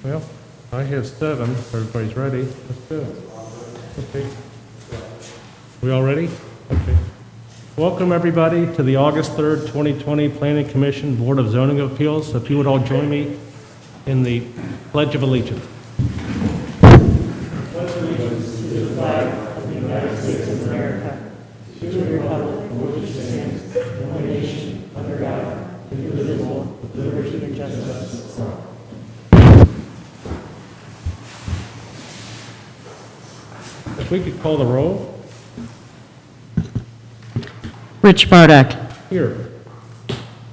Well, I have 7. If everybody's ready, let's do it. Okay. We all ready? Okay. Welcome, everybody, to the August 3rd, 2020 Planning Commission Board of Zoning Appeals. If you would all join me in the Pledge of Allegiance. If we could call the roll. Rich Bardak. Here.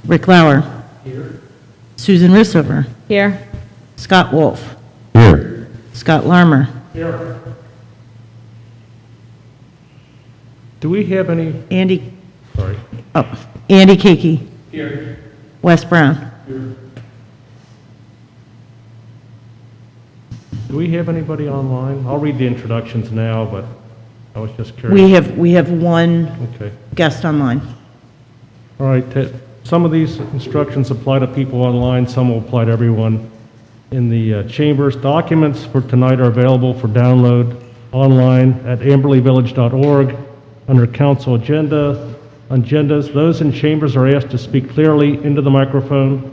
Rick Lauer. Here. Susan Rissover. Here. Scott Wolf. Here. Scott Larmer. Here. Do we have any? Andy Kiki. Here. Wes Brown. Here. Do we have anybody online? I'll read the introductions now, but I was just curious. We have one Okay. guest online. All right. Some of these instructions apply to people online. Some will apply to everyone in the chambers. Documents for tonight are available for download online at amberleyvillage.org under council agendas. Those in chambers are asked to speak clearly into the microphone.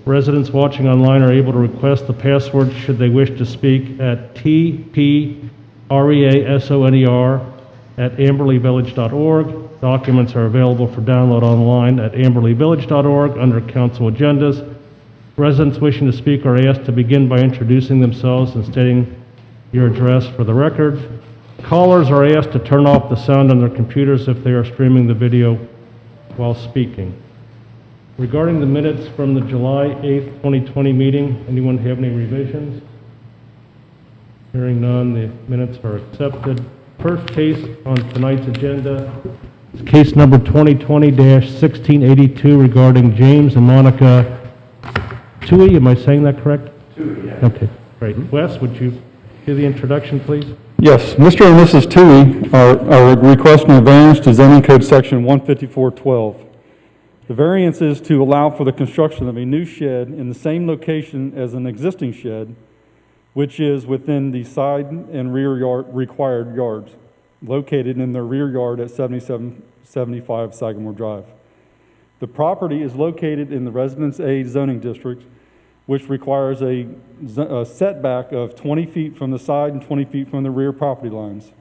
Residents watching online are able to request the password should they wish to speak at tpreasoner@amberleyvillage.org. Documents are available for download online at amberleyvillage.org under council agendas. Residents wishing to speak are asked to begin by introducing themselves and stating your address for the record. Callers are asked to turn off the sound on their computers if they are streaming the video while speaking. Regarding the minutes from the July 8th, 2020 meeting, anyone have any revisions? Hearing none, the minutes are accepted. First case on tonight's agenda is case number 2020-1682 regarding James and Monica Tui. Am I saying that correct? Tui, yeah. Okay, great. Wes, would you do the introduction, please? Yes, Mr. and Mrs. Tui are requesting a variance to zoning code section 15412. The variance is to allow for the construction of a new shed in the same location as an existing shed, which is within the side and rear yard required yards, located in their rear yard at 7775 Sagamore Drive. The property is located in the Residence A zoning district, which requires a setback of 20 feet from the side and 20 feet from the rear property lines.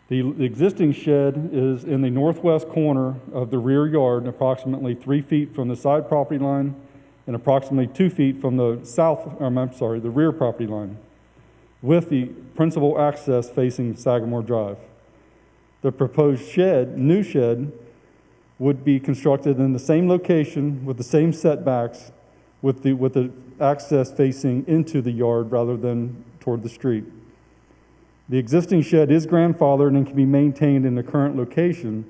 The existing shed is in the northwest corner of the rear yard, approximately 3 feet from the side property line and approximately 2 feet from the the rear property line, with the principal access facing Sagamore Drive. The proposed new shed, would be constructed in the same location with the same setbacks, with the access facing into the yard rather than toward the street. The existing shed is grandfathered and can be maintained in the current location,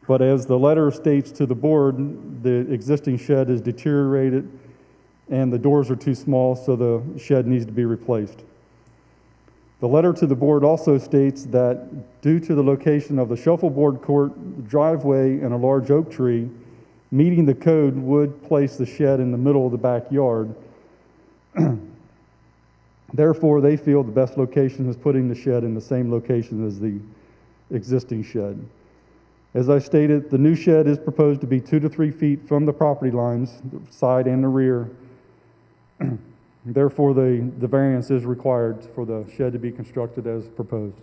but as the letter states to the board, the existing shed is deteriorated and the doors are too small, so the shed needs to be replaced. The letter to the board also states that due to the location of the shuffleboard court, driveway, and a large oak tree, meeting the code would place the shed in the middle of the backyard. Therefore, they feel the best location is putting the shed in the same location as the existing shed. As I stated, the new shed is proposed to be 2 to 3 feet from the property lines, the side and the rear. Therefore, the variance is required for the shed to be constructed as proposed.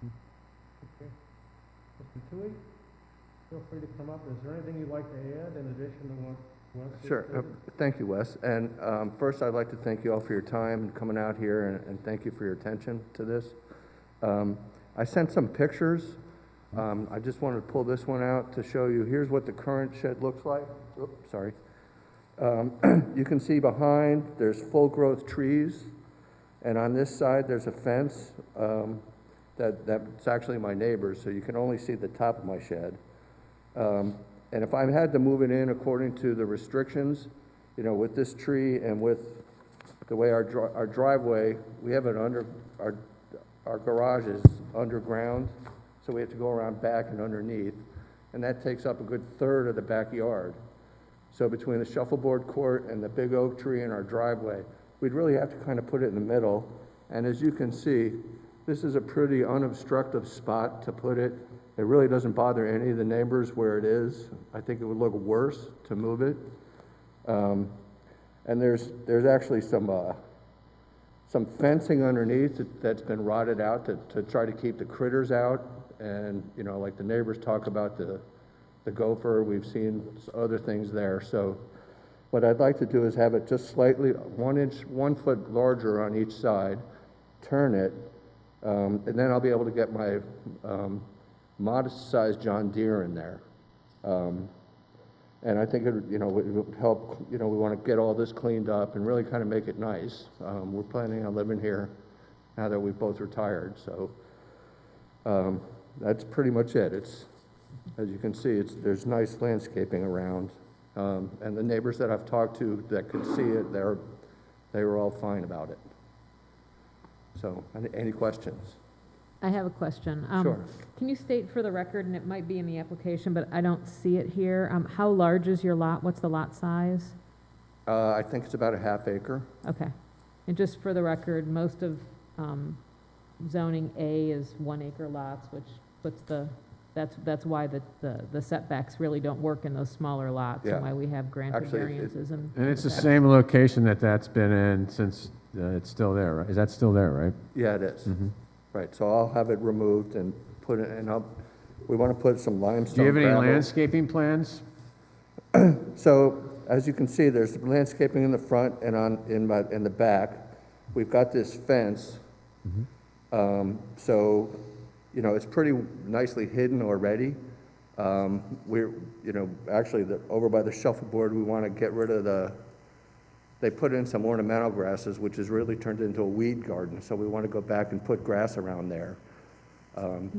Okay. Mr. Tui, feel free to come up. Is there anything you'd like to add in addition to what Wes Sure. said? Thank you, Wes. And first, I'd like to thank you all for your time and coming out here, and thank you for your attention to this. I sent some pictures. I just wanted to pull this one out to show you. Here's what the current shed looks like. Oops, sorry. You can see behind, there's full-growth trees, and on this side, there's a fence that's actually my neighbor's, so you can only see the top of my shed. And if I had to move it in according to the restrictions, you know, with this tree and with the way our driveway, we have it under, our garage is underground, so we have to go around back and underneath, and that takes up a good third of the backyard. So between the shuffleboard court and the big oak tree in our driveway, we'd really have to kind of put it in the middle. And as you can see, this is a pretty unobstructive spot to put it. It really doesn't bother any of the neighbors where it is. I think it would look worse to move it. And there's actually some fencing underneath that's been rotted out to try to keep the critters out. And, you know, like the neighbors talk about the gopher, we've seen other things there. So what I'd like to do is have it just slightly 1 foot larger on each side, turn it, and then I'll be able to get my modest-sized John Deere in there. And I think it would help, we want to get all this cleaned up and really kind of make it nice. We're planning on living here now that we've both retired, so that's pretty much it. As you can see, there's nice landscaping around. And the neighbors that I've talked to that could see it, they were all fine about it. So, any questions? I have a question. Sure. Can you state for the record, and it might be in the application, but I don't see it here, how large is your lot? What's the lot size? I think it's about a half acre. Okay. And just for the record, most of zoning A is 1 acre lots, which puts that's why the setbacks really don't work in those smaller lots, Yeah. and why we have granted Actually, variances. And it's the same location that's been in since it's still there, right? Is that still there, right? Yeah, it is. Right, so I'll have it removed and put it, we want to put some limestone Do you have any gravel. landscaping plans? So, as you can see, there's landscaping in the front and in the back. We've got this fence. So, it's pretty nicely hidden already. We're, actually, over by the shuffleboard, we want to get rid of they put in some ornamental grasses, which has really turned into a weed garden, so we want to go back and put grass around there.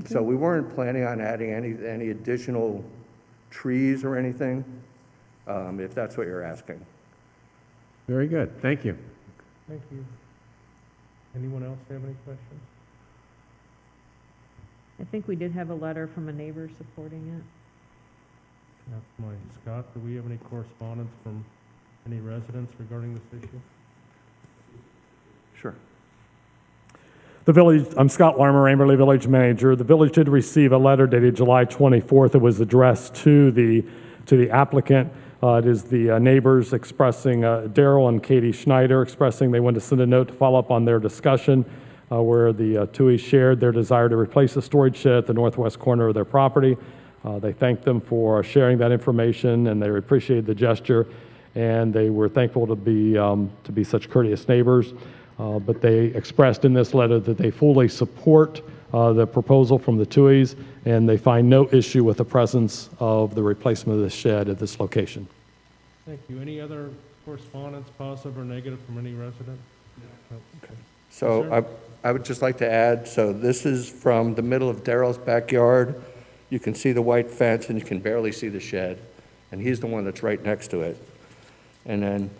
So we weren't planning on adding any additional trees or anything, if that's what you're asking. Very good, thank you. Thank you. Anyone else have any questions? I think we did have a letter from a neighbor supporting it. That's mine. Scott, do we have any correspondence from any residents regarding this issue? Sure. I'm Scott Larmer, Amberley Village Manager. The village did receive a letter dated July 24th. It was addressed to the applicant. It is the neighbors expressing, Daryl and Katie Schneider expressing they wanted to send a note to follow up on their discussion where the Tuohys shared their desire to replace the storage shed at the northwest corner of their property. They thanked them for sharing that information, and they appreciated the gesture, and they were thankful to be such courteous neighbors. But they expressed in this letter that they fully support the proposal from the Tuohys, and they find no issue with the presence of the replacement of the shed at this location. Thank you. Any other correspondence, positive or negative, from any resident? No. Okay. So I would just like to add, so this is from the middle of Daryl's backyard. You can see the white fence and you can barely see the shed. And he's the one that's right next to it. And then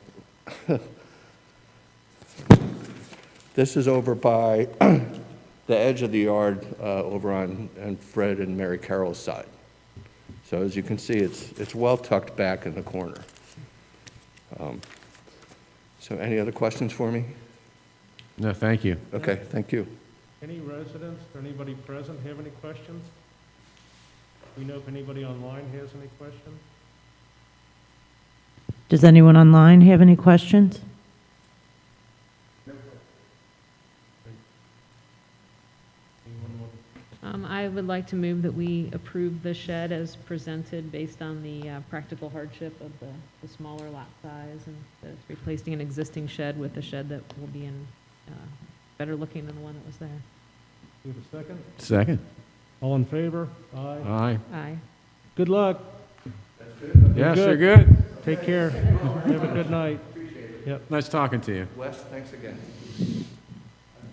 this is over by the edge of the yard over on Fred and Mary Carroll's side. So as you can see, it's well tucked back in the corner. So any other questions for me? No, thank you. Okay, thank you. Any residents or anybody present have any questions? Do we know if anybody online has any questions? Does anyone online have any questions? Anyone want- I would like to move that we approve the shed as presented based on the practical hardship of the smaller lot size, and that it's replacing an existing shed with a shed that will be in better looking than the one that was there. Do we have a second? Second. All in favor? Aye. Aye. Aye. Good luck. Yes, good. you're good. Take care. Have a good night. Yep. Nice talking to you. Wes, thanks again.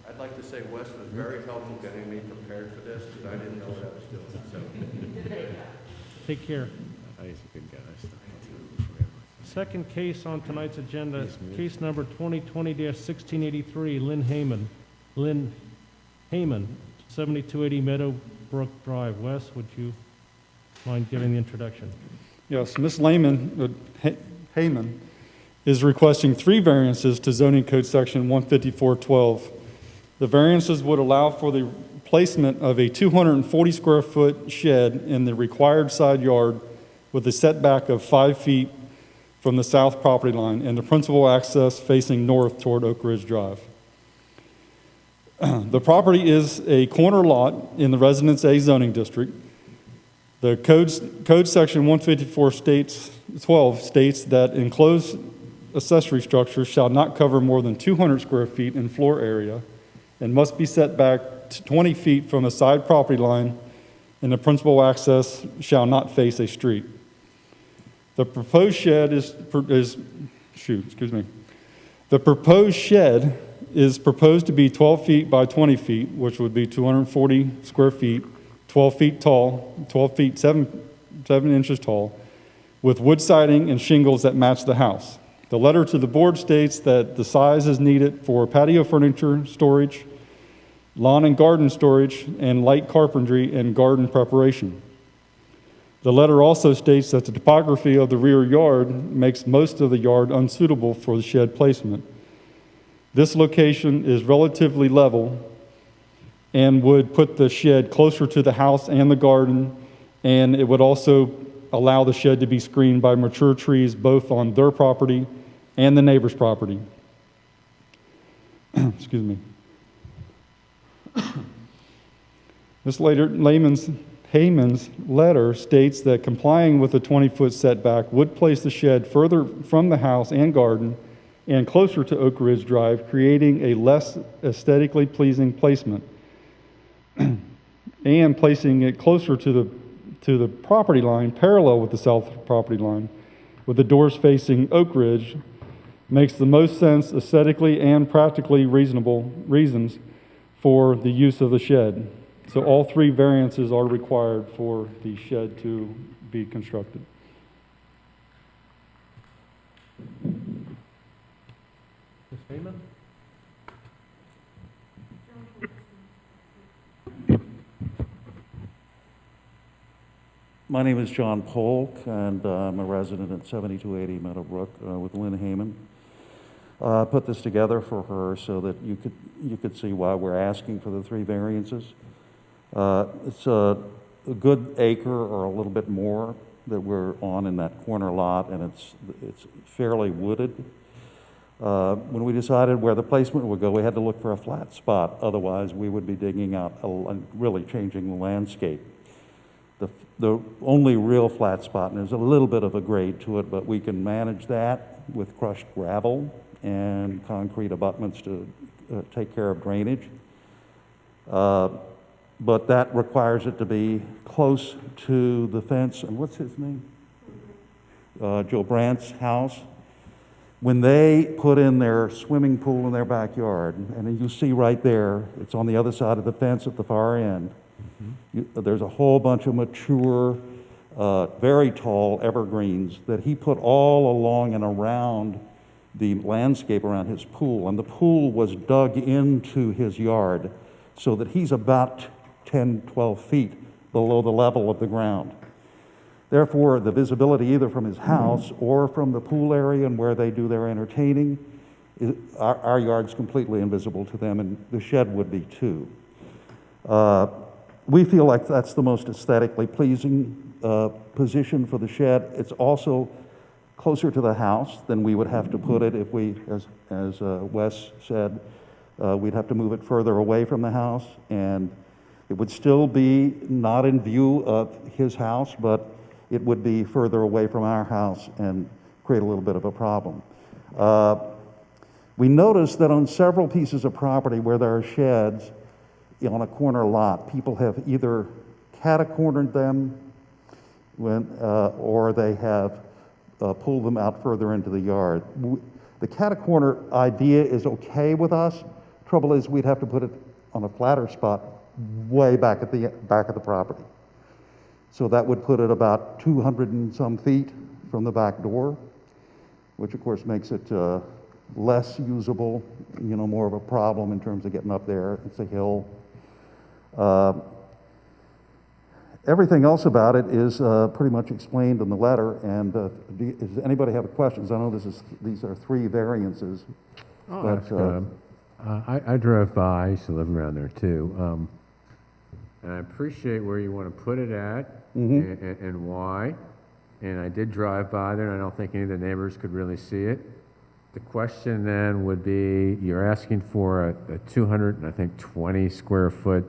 I'd like to say Wes was very helpful getting me prepared for this, because I didn't know what I was doing, so. Take care. He's a good guy. Second case on tonight's agenda, case number 2020-1683, Lynn Heyman, 7280 Meadowbrook Drive. Wes, would you mind giving the introduction? Yes, Ms. Heyman is requesting 3 variances to zoning code section 15412. The variances would allow for the placement of a 240 square foot shed in the required side yard with a setback of 5 feet from the south property line and the principal access facing north toward Oak Ridge Drive. The property is a corner lot in the Residence A zoning district. The code section 154:12 states that enclosed accessory structures shall not cover more than 200 square feet in floor area and must be set back to 20 feet from the side property line, and the principal access shall not face a street. The proposed shed The proposed shed is proposed to be 12 feet by 20 feet, which would be 240 square feet, 12 feet tall, 12 feet 7 inches tall, with wood siding and shingles that match the house. The letter to the board states that the size is needed for patio furniture storage, lawn and garden storage, and light carpentry and garden preparation. The letter also states that the topography of the rear yard makes most of the yard unsuitable for the shed placement. This location is relatively level and would put the shed closer to the house and the garden, and it would also allow the shed to be screened by mature trees both on their property and the neighbor's property. Excuse me. Ms. Heyman's letter states that complying with the 20-foot setback would place the shed further from the house and garden and closer to Oak Ridge Drive, creating a less aesthetically pleasing placement and placing it closer to the property line, parallel with the south property line, with the doors facing Oak Ridge, makes the most sense aesthetically and practically reasonable reasons for the use of the shed. So all 3 variances are required for the shed to be constructed. Ms. Heyman? My name is John Polk, and I'm a resident at 7280 Meadowbrook with Lynn Heyman. Put this together for her so that you could see why we're asking for the 3 variances. It's a good acre or a little bit more that we're on in that corner lot, and it's fairly wooded. When we decided where the placement would go, we had to look for a flat spot. Otherwise, we would be digging out and really changing the landscape. The only real flat spot, and there's a little bit of a grade to it, but we can manage that with crushed gravel and concrete abutments to take care of drainage. But that requires it to be close to the fence, and what's his name? Joe Brandt's house. When they put in their swimming pool in their backyard, and you see right there, it's on the other side of the fence at the far end, there's a whole bunch of mature, very tall evergreens that he put all along and around the landscape around his pool. And the pool was dug into his yard so that he's about 10, 12 feet below the level of the ground. Therefore, the visibility either from his house or from the pool area and where they do their entertaining, our yard's completely invisible to them, and the shed would be too. We feel like that's the most aesthetically pleasing position for the shed. It's also closer to the house than we would have to put it if we, as Wes said, we'd have to move it further away from the house, and it would still be not in view of his house, but it would be further away from our house and create a little bit of a problem. We noticed that on several pieces of property where there are sheds on a corner lot, people have either catacornered them or they have pulled them out further into the yard. The catacorner idea is okay with us. Trouble is, we'd have to put it on a flatter spot way back at the back of the property. So that would put it about 200 and some feet from the back door, which of course makes it less usable, more of a problem in terms of getting up there. It's a hill. Everything else about it is pretty much explained in the letter, and does anybody have questions? I know these are 3 variances. I'll But, ask, I drove by, I used to live around there too, and I appreciate where you want to put it at and why. And I did drive by there, and I don't think any of the neighbors could really see it. The question then would be, you're asking for a 220 square foot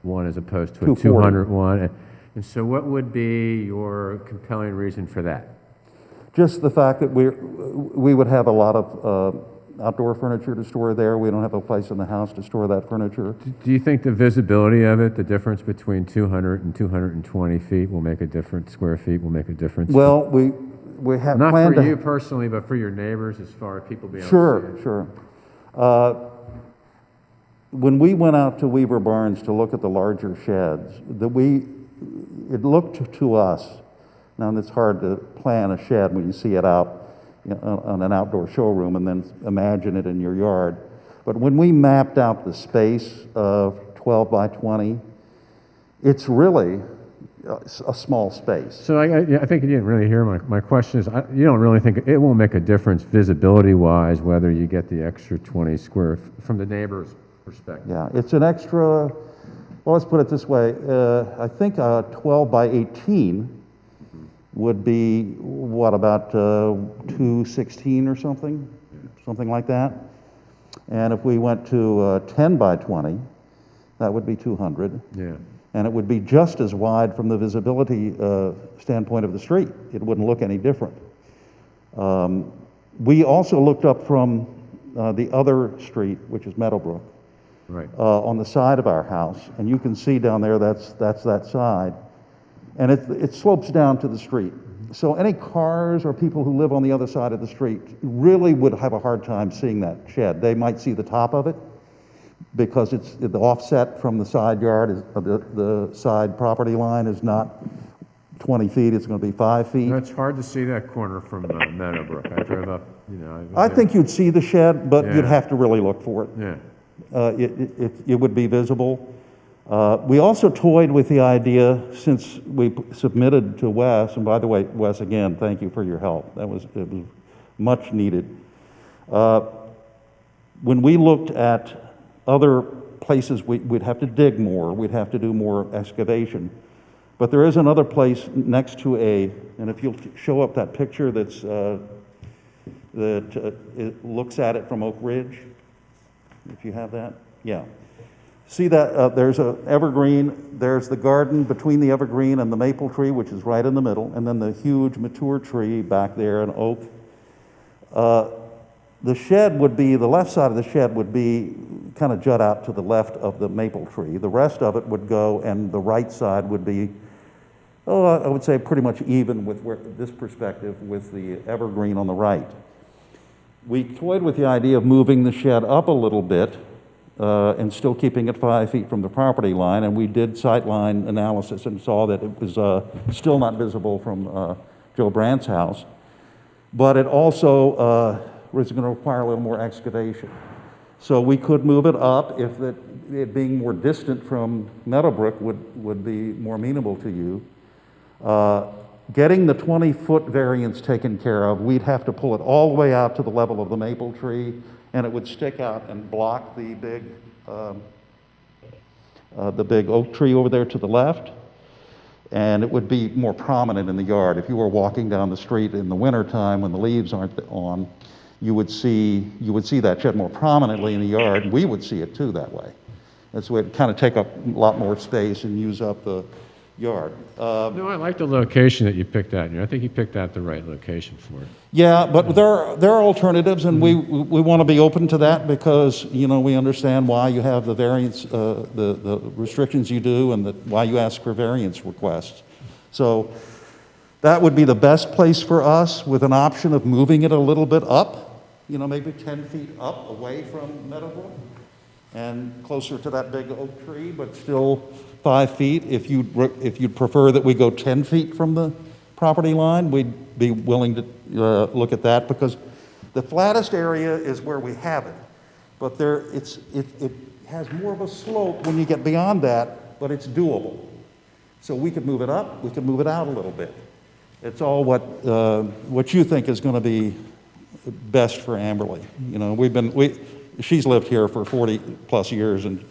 one as opposed to a 240. 200 one. And so what would be your compelling reason for that? Just the fact that we would have a lot of outdoor furniture to store there. We don't have a place in the house to store that furniture. Do you think the visibility of it, the difference between 200 and 220 feet will make a difference, square feet will make a difference? Well, we have Not planned for to... you personally, but for your neighbors as far as people being able to see it? Sure. When we went out to Weaver Barnes to look at the larger sheds, it looked to us, now it's hard to plan a shed when you see it out on an outdoor showroom and then imagine it in your yard. But when we mapped out the space of 12 by 20, it's really a small space. So I think you didn't really hear my question is, you don't really think, it won't make a difference visibility-wise whether you get the extra 20 square, from the neighbor's perspective? Yeah, it's an extra, well, let's put it this way. I think 12 by 18 would be, what, about 216 or something? Something like that. And if we went to 10 by 20, that would be 200. Yeah. And it would be just as wide from the visibility standpoint of the street. It wouldn't look any different. We also looked up from the other street, which is Meadowbrook, Right. on the side of our house. And you can see down there, that's that side. And it slopes down to the street. So any cars or people who live on the other side of the street really would have a hard time seeing that shed. They might see the top of it because it's the offset from the side yard, the side property line is not 20 feet, it's going to be 5 feet. It's hard to see that corner from Meadowbrook. I drove up, I think you'd see the shed, but you'd Yeah. have to really look for it. Yeah. It would be visible. We also toyed with the idea, since we submitted to Wes, and by the way, Wes, again, thank you for your help. It was much needed. When we looked at other places, we'd have to dig more, we'd have to do more excavation. But there is another place next to and if you'll show up that picture it looks at it from Oak Ridge, if you have that, yeah. See that there's an evergreen, there's the garden between the evergreen and the maple tree, which is right in the middle, and then the huge mature tree back there, an oak. The shed would be, the left side of the shed would be kind of jut out to the left of the maple tree. The rest of it would go, and the right side would be, I would say pretty much even with this perspective with the evergreen on the right. We toyed with the idea of moving the shed up a little bit and still keeping it 5 feet from the property line, and we did sightline analysis and saw that it was still not visible from Joe Brandt's house, but it also was going to require a little more excavation. So we could move it up if it being more distant from Meadowbrook would be more amenable to you. Getting the 20-foot variance taken care of, we'd have to pull it all the way out to the level of the maple tree, and it would stick out and block the big oak tree over there to the left, and it would be more prominent in the yard. If you were walking down the street in the wintertime when the leaves aren't on, you would see that shed more prominently in the yard, and we would see it too that way. That's the way it kind of take up a lot more space and use up the yard. No, I like the location that you picked out. I think you picked out the right location for it. Yeah, but there are alternatives, and we want to be open to that because we understand why you have the variance, the restrictions you do, and why you ask for variance requests. So that would be the best place for us, with an option of moving it a little bit up, maybe 10 feet up away from Meadowbrook and closer to that big oak tree, but still 5 feet. If you'd prefer that we go 10 feet from the property line, we'd be willing to look at that, because the flattest area is where we have it. But it has more of a slope when you get beyond that, but it's doable. So we could move it up, we could move it out a little bit. It's all what you think is going to be best for Amberley. You know, she's lived here for 40-plus years, and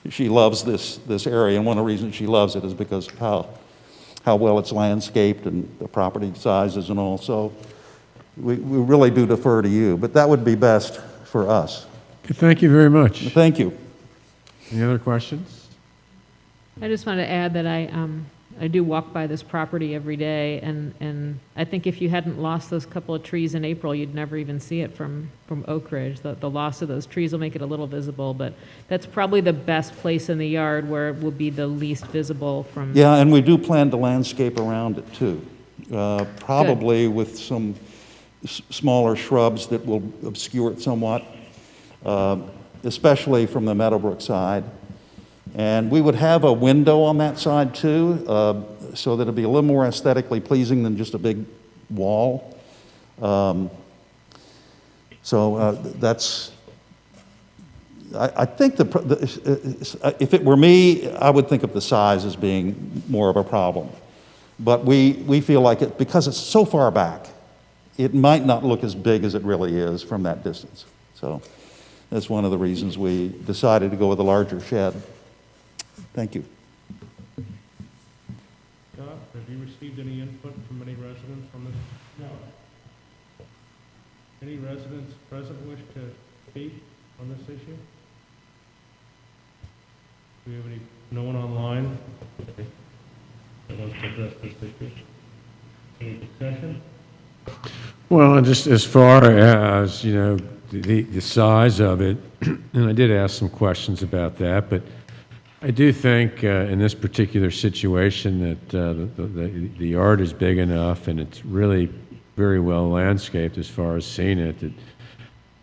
she loves this area, and one of the reasons she loves it is because of how well it's landscaped and the property sizes and all. So we really do defer to you, but that would be best for us. Thank you very much. Thank you. Any other questions? I just wanted to add that I do walk by this property every day, and I think if you hadn't lost those couple of trees in April, you'd never even see it from Oak Ridge. The loss of those trees will make it a little visible, but that's probably the best place in the yard where it will be the least visible from. Yeah, and we do plan to landscape around it too, probably with some smaller shrubs that will obscure it somewhat, especially from the Meadowbrook side. And we would have a window on that side too, so that it'd be a little more aesthetically pleasing than just a big wall. That's, I think if it were me, I would think of the size as being more of a problem. But we feel like because it's so far back, it might not look as big as it really is from that distance. So that's one of the reasons we decided to go with a larger shed. Thank you. Scott, have you received any input from any residents on this? No. Any residents present wish to speak on this issue? Do we have no one online that wants to address this issue? Any discussion? Well, just as far as, you know, the size of it, and I did ask some questions about that, but I do think in this particular situation that the yard is big enough and it's really very well landscaped as far as seeing it, that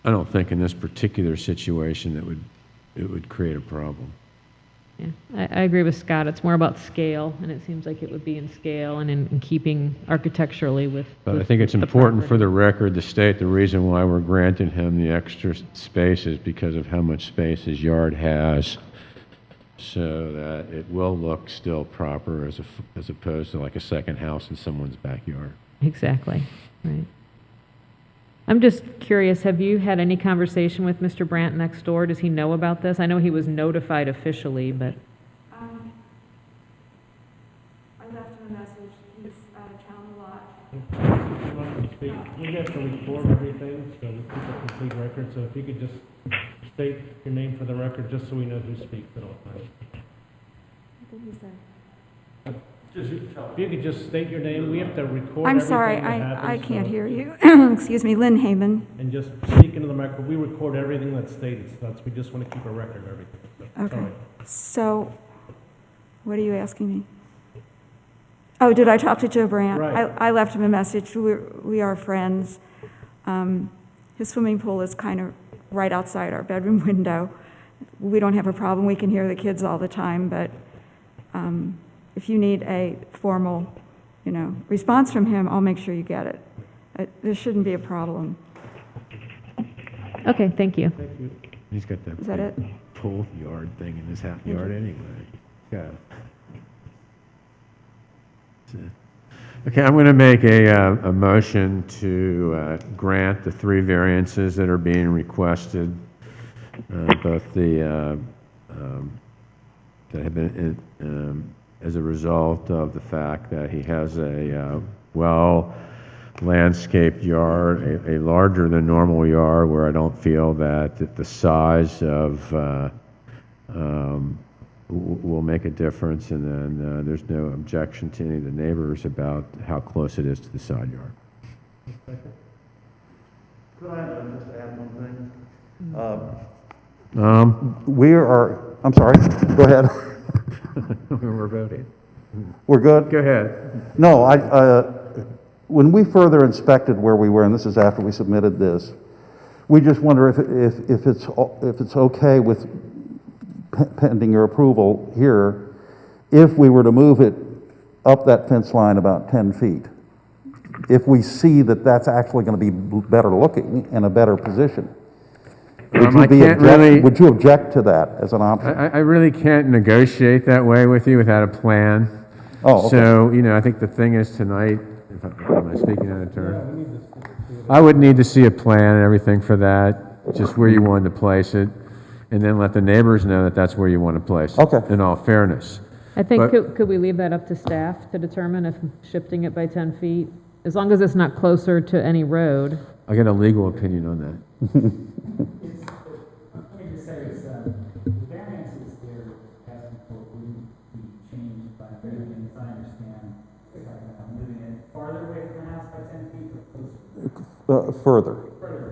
I don't think in this particular situation it would create a problem. Yeah, I agree with Scott. It's more about scale, and it seems like it would be in scale and in keeping architecturally with. But I think it's important for the record to state the reason why we're granting him the extra space is because of how much space his yard has, so that it will look still proper as opposed to like a second house in someone's backyard. Exactly, right. I'm just curious, have you had any conversation with Mr. Brandt next door? Does he know about this? I know he was notified officially, but. I left him a message. He's out of town a lot. We have to record everything, so we keep a complete record, so if you could just state your name for the record, just so we know who speaks at all times. What did he say? If you could just state your name, we have to record I'm everything sorry, that happens. I can't so- hear you. Excuse me, Lynn Heyman. And just speak into the microphone, we record everything that's stated, so we just want to keep a record of everything. So, Okay. sorry. So, what are you asking me? Oh, did I talk to Joe Brandt? Right. I left him a message. We are friends. His swimming pool is kind of right outside our bedroom window. We don't have a problem. We can hear the kids all the time, but if you need a formal, response from him, I'll make sure you get it. There shouldn't be a problem. Okay, thank you. Thank you. He's got that, Is that it? pool yard thing in his half yard anyway. Yeah. Okay, I'm going to make a motion to grant the 3 variances that are being requested, both the that have been as a result of the fact that he has a well-landscaped yard, a larger than normal yard where I don't feel that the size of will make a difference, and then there's no objection to any of the neighbors about how close it is to the side yard. Could I just add one thing? I'm sorry, go ahead. We're voting. We're good? Go ahead. No, when we further inspected where we were, and this is after we submitted this, we just wonder if it's okay with pending your approval here, if we were to move it up that fence line about 10 feet, if we see that that's actually going to be better looking and a better position. Would you object to that as an option? I really can't negotiate that way with you without a plan. Oh, okay. So, you know, I think the thing is tonight, am I speaking out of turn? I would need to see a plan and everything for that, just where you wanted to place it, and then let the neighbors know that that's where you want to place it. Okay. In all fairness. I think, But- could we leave that up to staff to determine if shifting it by 10 feet, as long as it's not closer to any road? I get a legal opinion on that. Let me just say this, the variances they're asking for wouldn't be changed by variance, as I understand. It's like moving it farther away from the house by 10 feet or closer, Further. further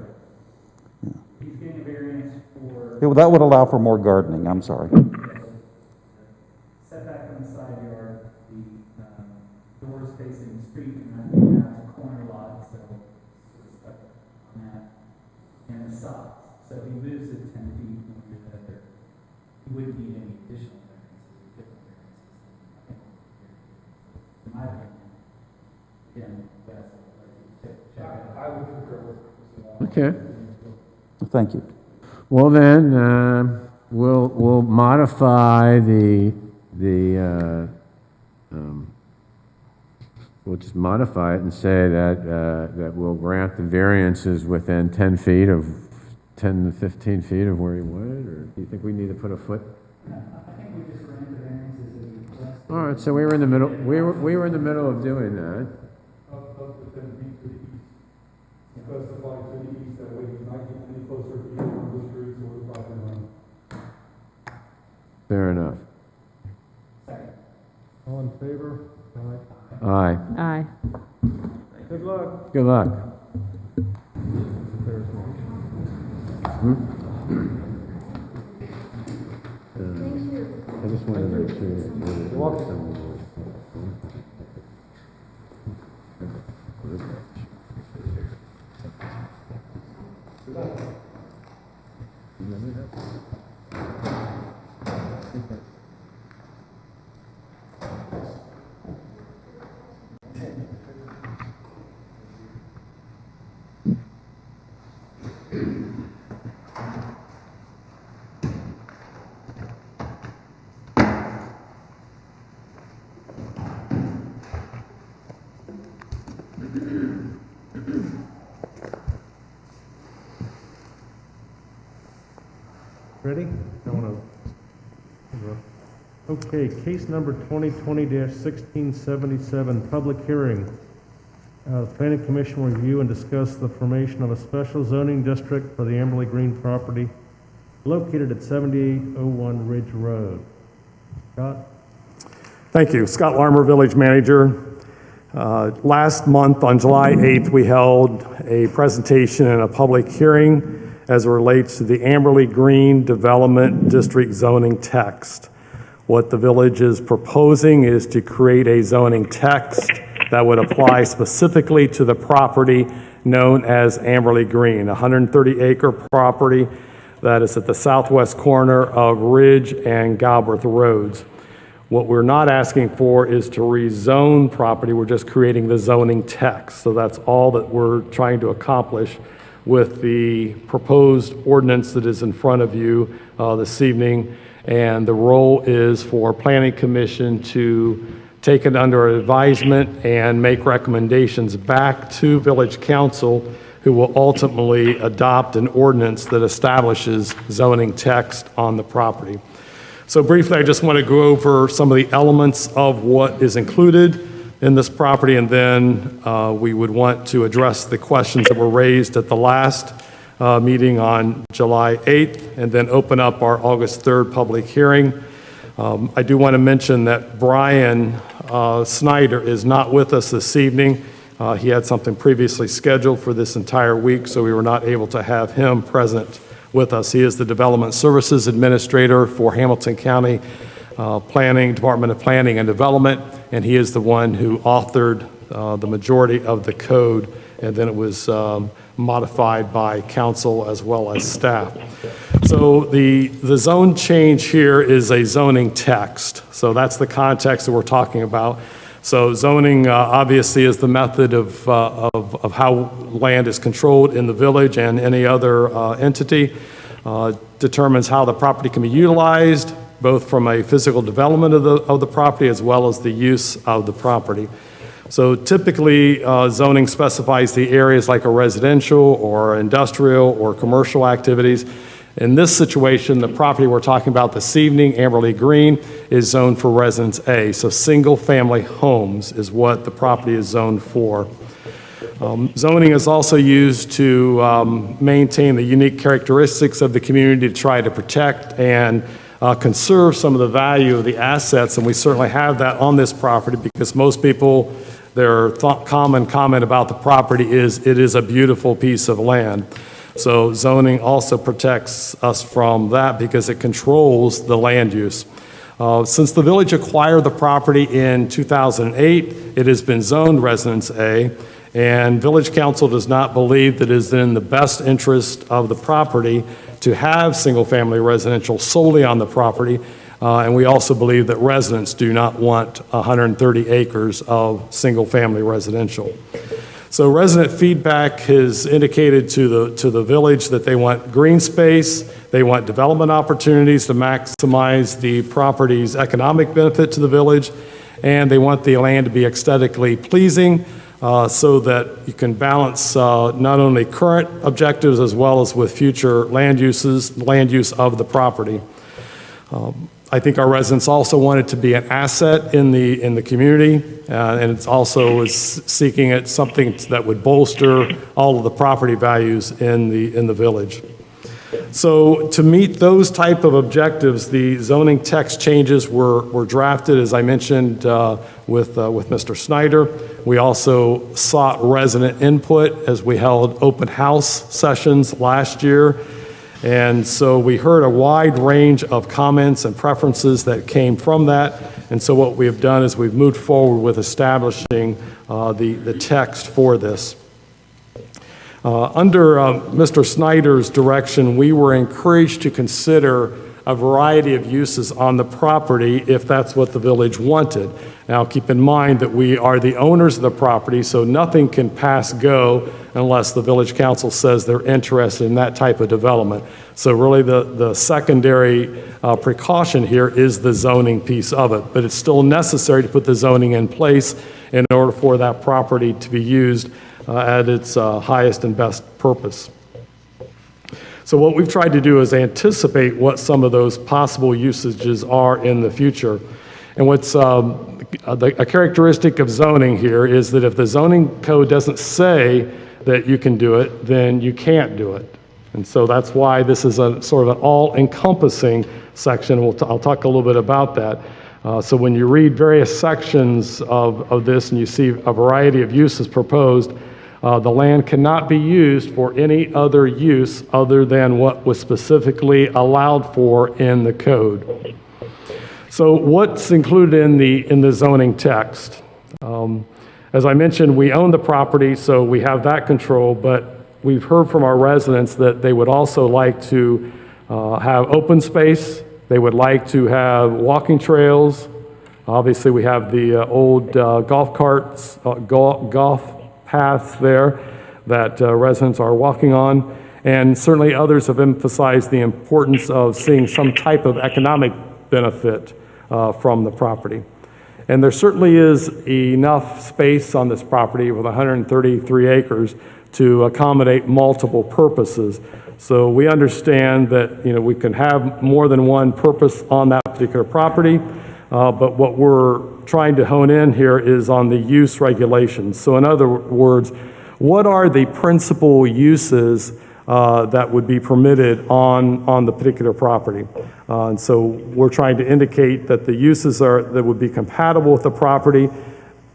away. He's getting a variance for That would allow for more gardening, I'm sorry. setback from the side yard, the doors facing the street, and not being out to corner lot, so it's stuck on that, and the sides. So if he moves it 10 feet from here to there, he wouldn't need any additional variances, different variances. In my opinion, again, that's check it out. I would concur with Okay. Thank you. Well then, we'll modify we'll just modify it and say that we'll grant the variances within 10 feet of, 10 to 15 feet of where you want it, or do you think we need to put a foot? I think we just ran the variances as we requested. All right, so we were in the middle, we were in the middle of doing that. Up the 10 feet to the east. Specify to the east, that way you're not getting any closer to either of the streets or the property line. Fair enough. All in favor? Aye. Aye. Good luck. Good luck. I just wanted to make sure. You're welcome. Ready? I want to. Okay, case number 2020-1677, public hearing. The Planning Commission will review and discuss the formation of a special zoning district for the Amberley Green property located at 7801 Ridge Road. Scott? Thank you. Scott Larmer, Village Manager. Last month, on July 8th, we held a presentation and a public hearing as it relates to the Amberley Green Development District zoning text. What the village is proposing is to create a zoning text that would apply specifically to the property known as Amberley Green, a 130-acre property that is at the southwest corner of Ridge and Galbraith Roads. What we're not asking for is to rezone property, we're just creating the zoning text. So that's all that we're trying to accomplish with the proposed ordinance that is in front of you this evening. And the role is for Planning Commission to take it under advisement and make recommendations back to Village Council, who will ultimately adopt an ordinance that establishes zoning text on the property. So briefly, I just want to go over some of the elements of what is included in this property, and then we would want to address the questions that were raised at the last meeting on July 8th, and then open up our August 3rd public hearing. I do want to mention that Brian Snyder is not with us this evening. He had something previously scheduled for this entire week, so we were not able to have him present with us. He is the Development Services Administrator for Hamilton County Department of Planning and Development, and he is the one who authored the majority of the code, and then it was modified by council as well as staff. So the zone change here is a zoning text. So that's the context that we're talking about. So zoning obviously is the method of how land is controlled in the village and any other entity. Determines how the property can be utilized, both from a physical development of the property as well as the use of the property. So typically, zoning specifies the areas like a residential or industrial or commercial activities. In this situation, the property we're talking about this evening, Amberley Green, is zoned for Residence A. So single-family homes is what the property is zoned for. Zoning is also used to maintain the unique characteristics of the community, to try to protect and conserve some of the value of the assets, and we certainly have that on this property because most people, their common comment about the property is it is a beautiful piece of land. So zoning also protects us from that because it controls the land use. Since the village acquired the property in 2008, it has been zoned Residence A, and Village Council does not believe that it is in the best interest of the property to have single-family residential solely on the property, and we also believe that residents do not want 130 acres of single-family residential. So resident feedback has indicated to the village that they want green space, they want development opportunities to maximize the property's economic benefit to the village, and they want the land to be aesthetically pleasing so that you can balance not only current objectives as well as with future land use of the property. I think our residents also want it to be an asset in the community, and it's also is seeking it something that would bolster all of the property values in the village. So to meet those type of objectives, the zoning text changes were drafted, as I mentioned, with Mr. Snyder. We also sought resident input as we held open house sessions last year. And so we heard a wide range of comments and preferences that came from that. And so what we have done is we've moved forward with establishing the text for this. Under Mr. Snyder's direction, we were encouraged to consider a variety of uses on the property if that's what the village wanted. Now, keep in mind that we are the owners of the property, so nothing can pass go unless the village council says they're interested in that type of development. So really the secondary precaution here is the zoning piece of it, but it's still necessary to put the zoning in place in order for that property to be used at its highest and best purpose. So what we've tried to do is anticipate what some of those possible usages are in the future. And what's a characteristic of zoning here is that if the zoning code doesn't say that you can do it, then you can't do it. And so that's why this is a sort of an all-encompassing section. I'll talk a little bit about that. So when you read various sections of this and you see a variety of uses proposed, the land cannot be used for any other use other than what was specifically allowed for in the code. So what's included in the zoning text? As I mentioned, we own the property, so we have that control, but we've heard from our residents that they would also like to have open space. They would like to have walking trails. Obviously, we have the old golf carts, golf paths there that residents are walking on, and certainly others have emphasized the importance of seeing some type of economic benefit from the property. And there certainly is enough space on this property with 133 acres to accommodate multiple purposes. So we understand that we can have more than one purpose on that particular property, but what we're trying to hone in here is on the use regulations. So in other words, what are the principal uses that would be permitted on the particular property? And so we're trying to indicate that the uses that would be compatible with the property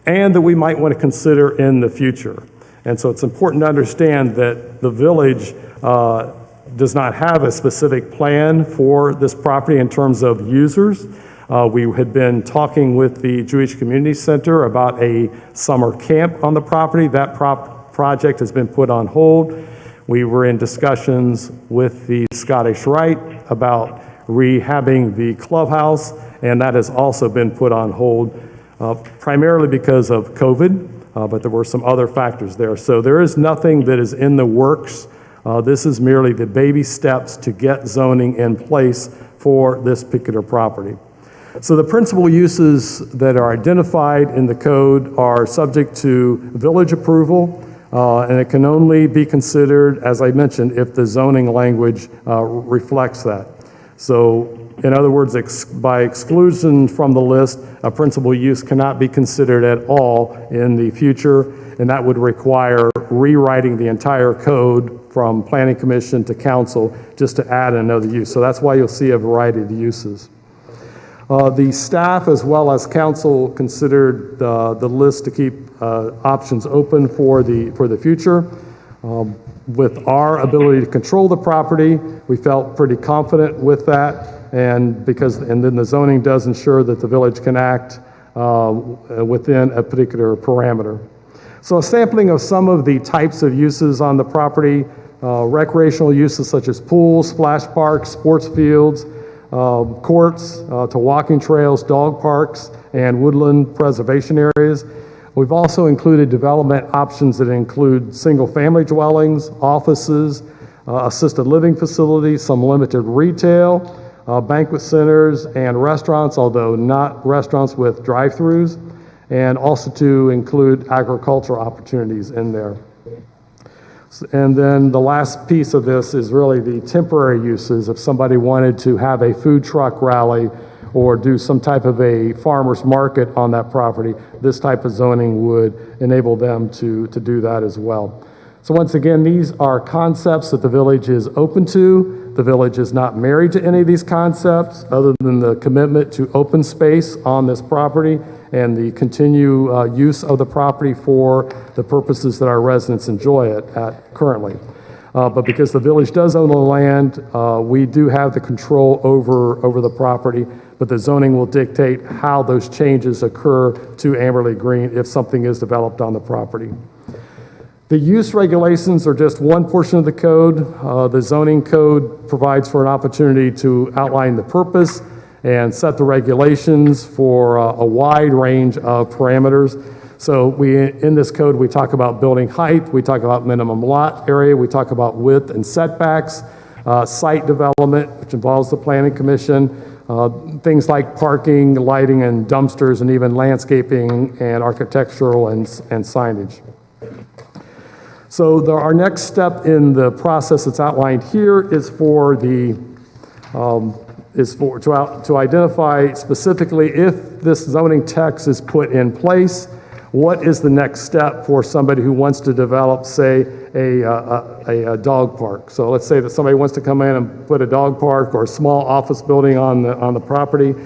and that we might want to consider in the future. And so it's important to understand that the village does not have a specific plan for this property in terms of users. We had been talking with the Jewish Community Center about a summer camp on the property. That project has been put on hold. We were in discussions with the Scottish Rite about rehabbing the clubhouse, and that has also been put on hold, primarily because of COVID, but there were some other factors there. So there is nothing that is in the works. This is merely the baby steps to get zoning in place for this particular property. So the principal uses that are identified in the code are subject to village approval, and it can only be considered, as I mentioned, if the zoning language reflects that. So in other words, by exclusion from the list, a principal use cannot be considered at all in the future, and that would require rewriting the entire code from Planning Commission to Council just to add another use. So that's why you'll see a variety of the uses. The staff as well as council considered the list to keep options open for the future. With our ability to control the property, we felt pretty confident with that, and then the zoning does ensure that the village can act within a particular parameter. So a sampling of some of the types of uses on the property, recreational uses such as pools, splash parks, sports fields, courts to walking trails, dog parks, and woodland preservation areas. We've also included development options that include single-family dwellings, offices, assisted living facilities, some limited retail, banquet centers, and restaurants, although not restaurants with drive-throughs, and also to include agricultural opportunities in there. And then the last piece of this is really the temporary uses. If somebody wanted to have a food truck rally or do some type of a farmer's market on that property, this type of zoning would enable them to do that as well. So once again, these are concepts that the village is open to. The village is not married to any of these concepts other than the commitment to open space on this property and the continued use of the property for the purposes that our residents enjoy it at currently. But because the village does own the land, we do have the control over the property, but the zoning will dictate how those changes occur to Amberley Green if something is developed on the property. The use regulations are just one portion of the code. The zoning code provides for an opportunity to outline the purpose and set the regulations for a wide range of parameters. So in this code, we talk about building height, we talk about minimum lot area, we talk about width and setbacks, site development, which involves the Planning Commission, things like parking, lighting, and dumpsters, and even landscaping and architectural and signage. So our next step in the process that's outlined here is to identify specifically if this zoning text is put in place, what is the next step for somebody who wants to develop, say, a dog park. So let's say that somebody wants to come in and put a dog park or a small office building on the property.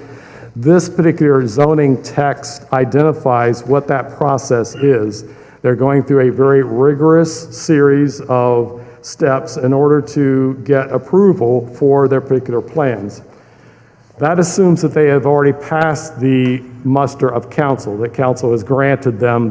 This particular zoning text identifies what that process is. They're going through a very rigorous series of steps in order to get approval for their particular plans. That assumes that they have already passed the muster of council, that council has granted them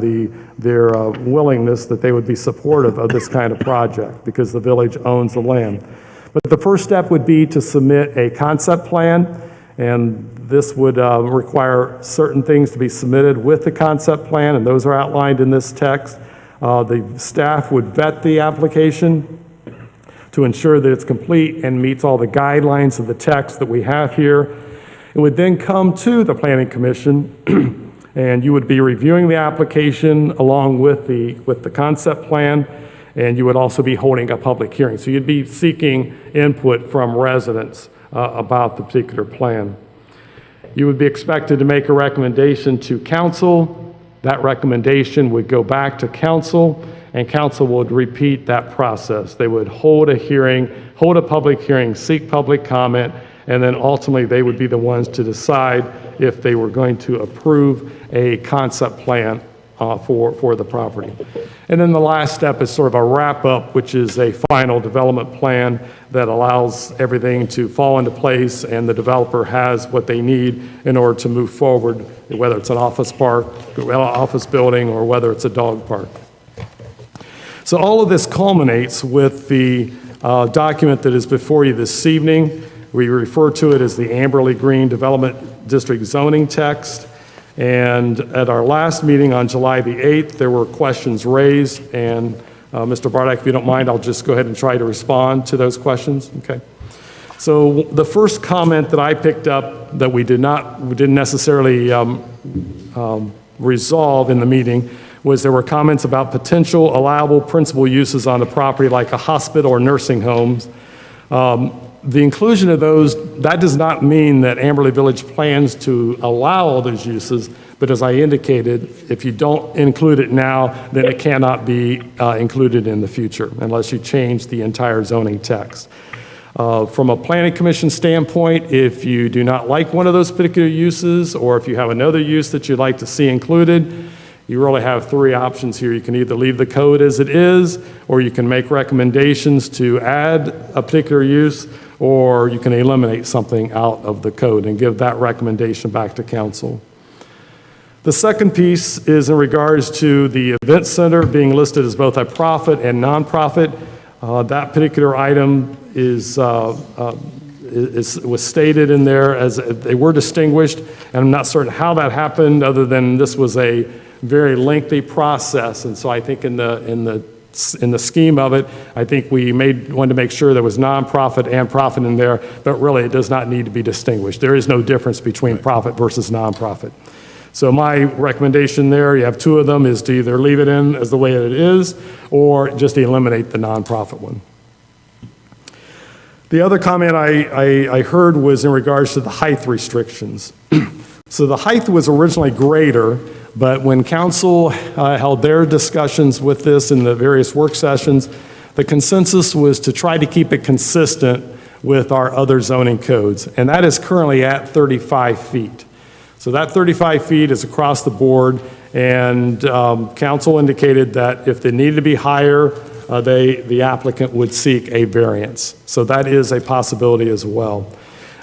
their willingness that they would be supportive of this kind of project because the village owns the land. But the first step would be to submit a concept plan, and this would require certain things to be submitted with the concept plan, and those are outlined in this text. The staff would vet the application to ensure that it's complete and meets all the guidelines of the text that we have here. It would then come to the Planning Commission, and you would be reviewing the application along with the concept plan, and you would also be holding a public hearing. So you'd be seeking input from residents about the particular plan. You would be expected to make a recommendation to council. That recommendation would go back to council, and council would repeat that process. They would hold a hearing, hold a public hearing, seek public comment, and then ultimately they would be the ones to decide if they were going to approve a concept plan for the property. And then the last step is sort of a wrap-up, which is a final development plan that allows everything to fall into place and the developer has what they need in order to move forward, whether it's an office park, office building, or whether it's a dog park. So all of this culminates with the document that is before you this evening. We refer to it as the Amberley Green Development District zoning text. And at our last meeting on July the 8th, there were questions raised. And Mr. Bardak, if you don't mind, I'll just go ahead and try to respond to those questions. Okay. So the first comment that I picked up that we didn't necessarily resolve in the meeting was there were comments about potential allowable principal uses on the property like a hospital or nursing homes. The inclusion of those, that does not mean that Amberley Village plans to allow all those uses, but as I indicated, if you don't include it now, then it cannot be included in the future unless you change the entire zoning text. From a planning commission standpoint, if you do not like one of those particular uses, or if you have another use that you'd like to see included, you really have three options here. You can either leave the code as it is, or you can make recommendations to add a particular use, or you can eliminate something out of the code and give that recommendation back to council. The second piece is in regards to the event center being listed as both a profit and nonprofit. That particular item was stated in there as they were distinguished, and I'm not certain how that happened other than this was a very lengthy process. And so I think in the scheme of it, I think we wanted to make sure there was nonprofit and profit in there, but really it does not need to be distinguished. There is no difference between profit versus nonprofit. So my recommendation there, you have two of them, is to either leave it in as the way it is or just eliminate the nonprofit one. The other comment I heard was in regards to the height restrictions. So the height was originally greater, but when council held their discussions with this in the various work sessions, the consensus was to try to keep it consistent with our other zoning codes, and that is currently at 35 feet. So that 35 feet is across the board, and council indicated that if they needed to be higher, the applicant would seek a variance. So that is a possibility as well.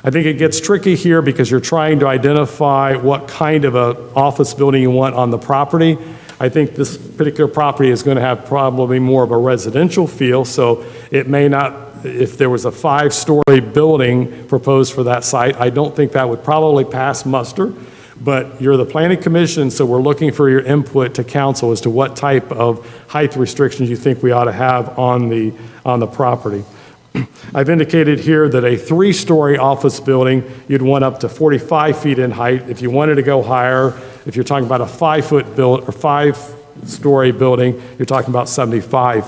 I think it gets tricky here because you're trying to identify what kind of an office building you want on the property. I think this particular property is going to have probably more of a residential feel, so it may not, if there was a 5-story building proposed for that site, I don't think that would probably pass muster. But you're the planning commission, so we're looking for your input to council as to what type of height restrictions you think we ought to have on the property. I've indicated here that a 3-story office building, you'd want up to 45 feet in height. If you wanted to go higher, if you're talking about a 5-story building, you're talking about 75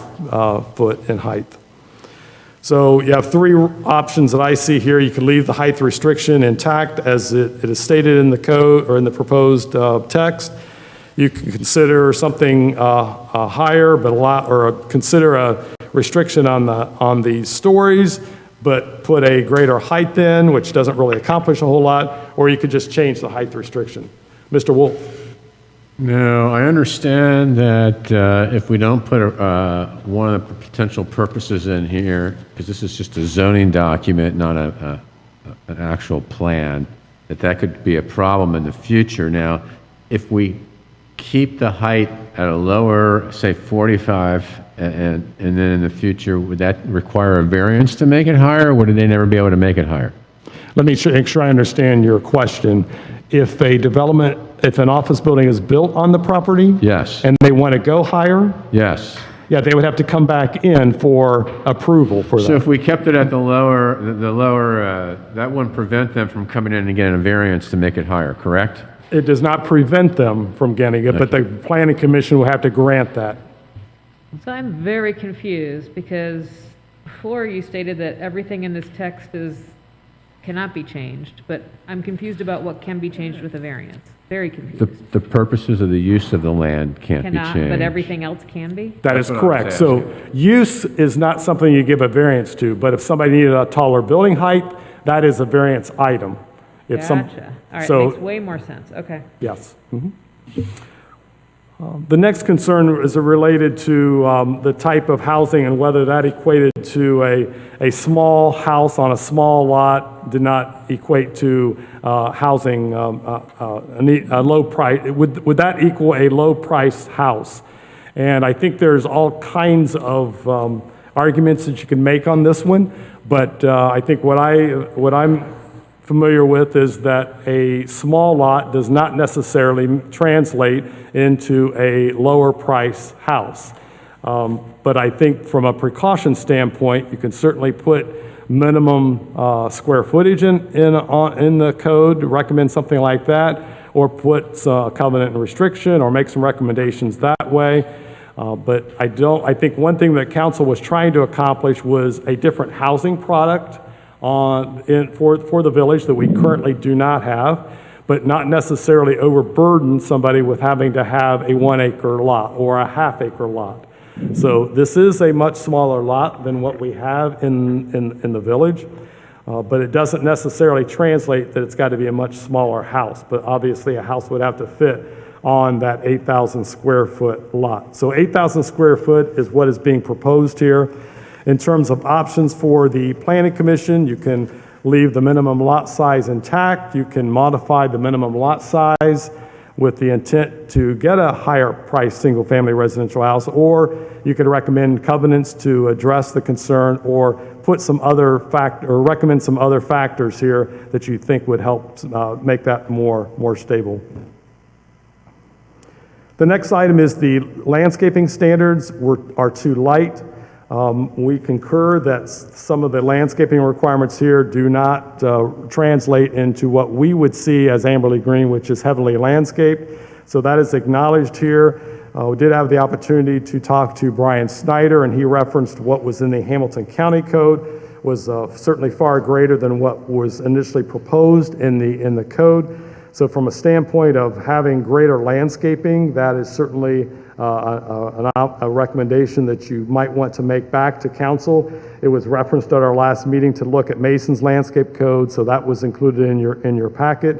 foot in height. So you have three options that I see here. You can leave the height restriction intact as it is stated in the code or in the proposed text. You can consider something higher, but consider a restriction on the stories, but put a greater height in, which doesn't really accomplish a whole lot, or you could just change the height restriction. Mr. Wolf. No, I understand that if we don't put one of the potential purposes in here, because this is just a zoning document, not an actual plan, that could be a problem in the future. Now, if we keep the height at a lower, say 45, and then in the future, would that require a variance to make it higher, or would they never be able to make it higher? Let me make sure I understand your question. If an office building is built on the property? Yes. And they want to go higher? Yes. Yeah, they would have to come back in for approval for that. So if we kept it at the lower, that wouldn't prevent them from coming in and getting a variance to make it higher, correct? It does not prevent them from getting it, but the planning commission will have to grant that. So I'm very confused because before you stated that everything in this text cannot be changed, but I'm confused about what can be changed with a variance. Very confused. The purposes of the use of the land can't be Cannot, changed. but everything else can be? That is That's what I was correct. So use is not something you give a variance to, but if somebody needed a taller building height, that is a variance item. Gotcha. All right, so- makes way more sense. Okay. Yes. The next concern is related to the type of housing and whether that equated to a small house on a small lot did not equate to housing a low price. Would that equal a low-priced house? And I think there's all kinds of arguments that you can make on this one, but I think what I'm familiar with is that a small lot does not necessarily translate into a lower price house. But I think from a precaution standpoint, you can certainly put minimum square footage in the code, recommend something like that, or put a covenant and restriction, or make some recommendations that way. But I think one thing that council was trying to accomplish was a different housing product for the village that we currently do not have, but not necessarily overburden somebody with having to have a 1 acre lot or a half acre lot. So this is a much smaller lot than what we have in the village, but it doesn't necessarily translate that it's got to be a much smaller house. But obviously a house would have to fit on that 8,000 square foot lot. So 8,000 square foot is what is being proposed here. In terms of options for the Planning Commission, you can leave the minimum lot size intact. You can modify the minimum lot size with the intent to get a higher priced single-family residential house, or you could recommend covenants to address the concern, or put some other recommend some other factors here that you think would help make that more stable. The next item is the landscaping standards are too light. We concur that some of the landscaping requirements here do not translate into what we would see as Amberley Green, which is heavily landscaped. So that is acknowledged here. We did have the opportunity to talk to Brian Snyder, and he referenced what was in the Hamilton County Code was certainly far greater than what was initially proposed in the code. So from a standpoint of having greater landscaping, that is certainly a recommendation that you might want to make back to council. It was referenced at our last meeting to look at Mason's landscape code, so that was included in your packet.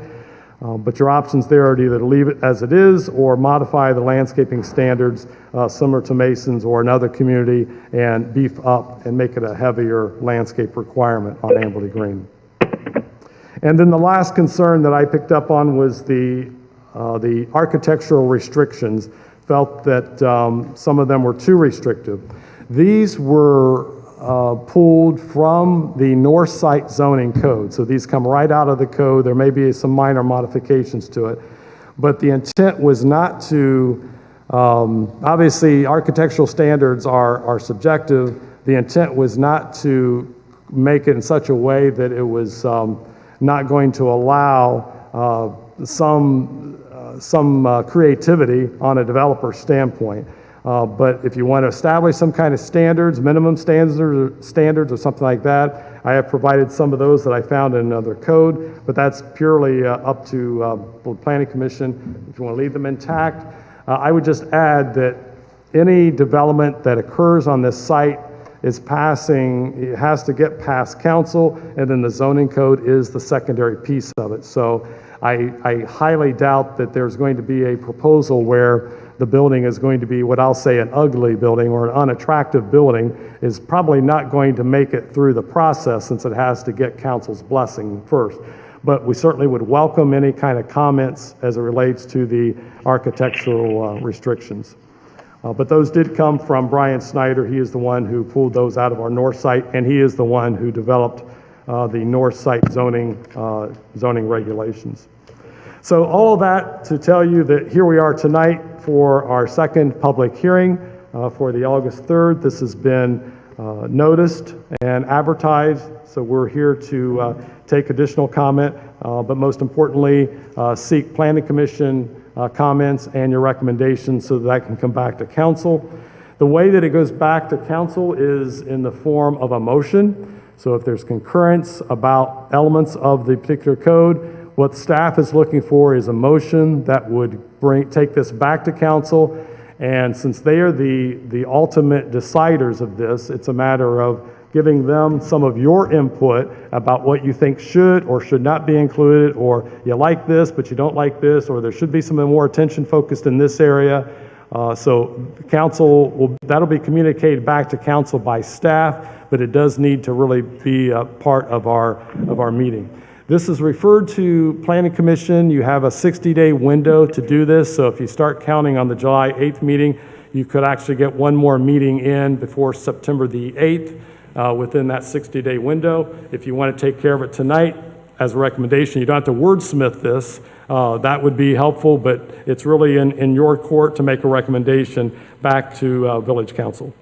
But your options there are to either leave it as it is or modify the landscaping standards similar to Mason's or another community and beef up and make it a heavier landscape requirement on Amberley Green. And then the last concern that I picked up on was the architectural restrictions. Felt that some of them were too restrictive. These were pulled from the North Site zoning code. So these come right out of the code. There may be some minor modifications to it. But the intent was not to, obviously architectural standards are subjective. The intent was not to make it in such a way that it was not going to allow some creativity on a developer standpoint. But if you want to establish some kind of standards, minimum standards or something like that, I have provided some of those that I found in another code, but that's purely up to the Planning Commission. If you want to leave them intact, I would just add that any development that occurs on this site it has to get past council, and then the zoning code is the secondary piece of it. So I highly doubt that there's going to be a proposal where the building is going to be what I'll say an ugly building or an unattractive building is probably not going to make it through the process since it has to get council's blessing first. But we certainly would welcome any kind of comments as it relates to the architectural restrictions. But those did come from Brian Snyder. He is the one who pulled those out of our North Site, and he is the one who developed the North Site zoning regulations. So all of that to tell you that here we are tonight for our second public hearing for the August 3rd. This has been noticed and advertised, so we're here to take additional comment, but most importantly, seek Planning Commission comments and your recommendations so that I can come back to council. The way that it goes back to council is in the form of a motion. So if there's concurrence about elements of the particular code, what staff is looking for is a motion that would take this back to council. And since they are the ultimate deciders of this, it's a matter of giving them some of your input about what you think should or should not be included, or you like this, but you don't like this, or there should be some more attention focused in this area. So council that'll be communicated back to council by staff, but it does need to really be a part of our meeting. This is referred to Planning Commission. You have a 60-day window to do this. So if you start counting on the July 8th meeting, you could actually get one more meeting in before September the 8th. Within that 60-day window. If you want to take care of it tonight as a recommendation, you don't have to wordsmith this. That would be helpful, but it's really in your court to make a recommendation back to Village Council.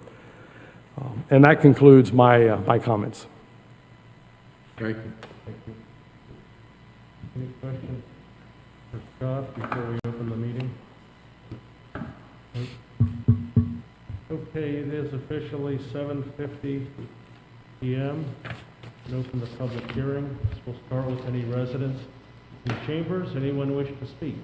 And that concludes my comments. Thank you. Any questions for Scott before we open the meeting? Okay, it is officially 7:50 PM. And open the public hearing. We'll start with any residents in chambers. Anyone wish to speak?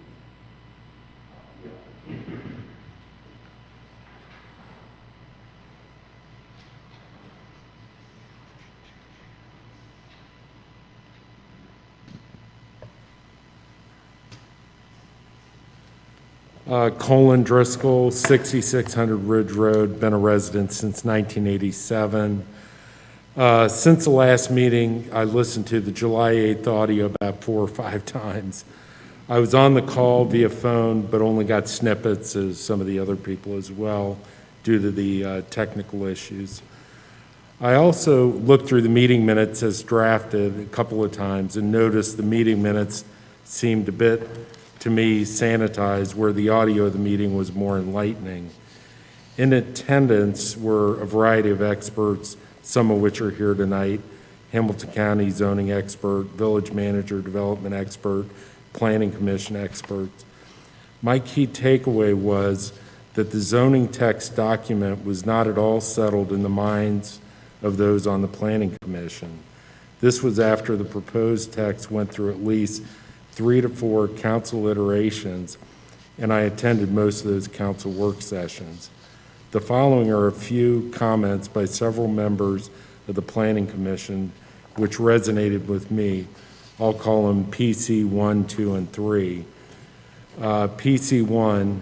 Colin Driscoll, 6600 Ridge Road, been a resident since 1987. Since the last meeting, I listened to the July 8th audio about 4 or 5 times. I was on the call via phone, but only got snippets, as some of the other people as well, due to the technical issues. I also looked through the meeting minutes as drafted a couple of times and noticed the meeting minutes seemed a bit, to me, sanitized, where the audio of the meeting was more enlightening. In attendance were a variety of experts, some of which are here tonight: Hamilton County zoning expert, village manager, development expert, planning commission experts. My key takeaway was that the zoning text document was not at all settled in the minds of those on the planning commission. This was after the proposed text went through at least 3 to 4 council iterations, and I attended most of those council work sessions. The following are a few comments by several members of the Planning Commission which resonated with me. I'll call them PC 1, 2, and 3. PC 1,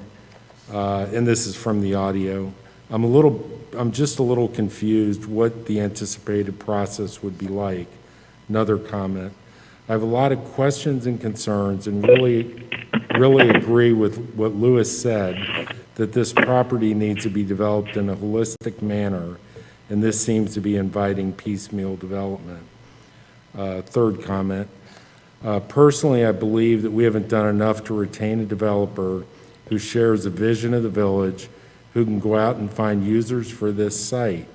and this is from the audio. I'm just a little confused what the anticipated process would be like. Another comment: I have a lot of questions and concerns, and really agree with what Louis said, that this property needs to be developed in a holistic manner, and this seems to be inviting piecemeal development. Third comment: personally, I believe that we haven't done enough to retain a developer who shares a vision of the village, who can go out and find users for this site.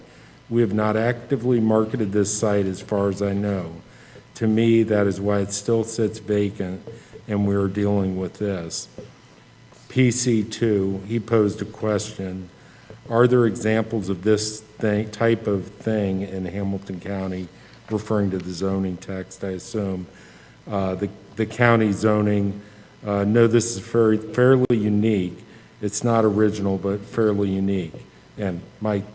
We have not actively marketed this site as far as I know. To me, that is why it still sits vacant, and we're dealing with this. PC2, he posed a question: are there examples of this type of thing in Hamilton County, referring to the zoning text, I assume? The county zoning, no, this is fairly unique. It's not original, but fairly unique. And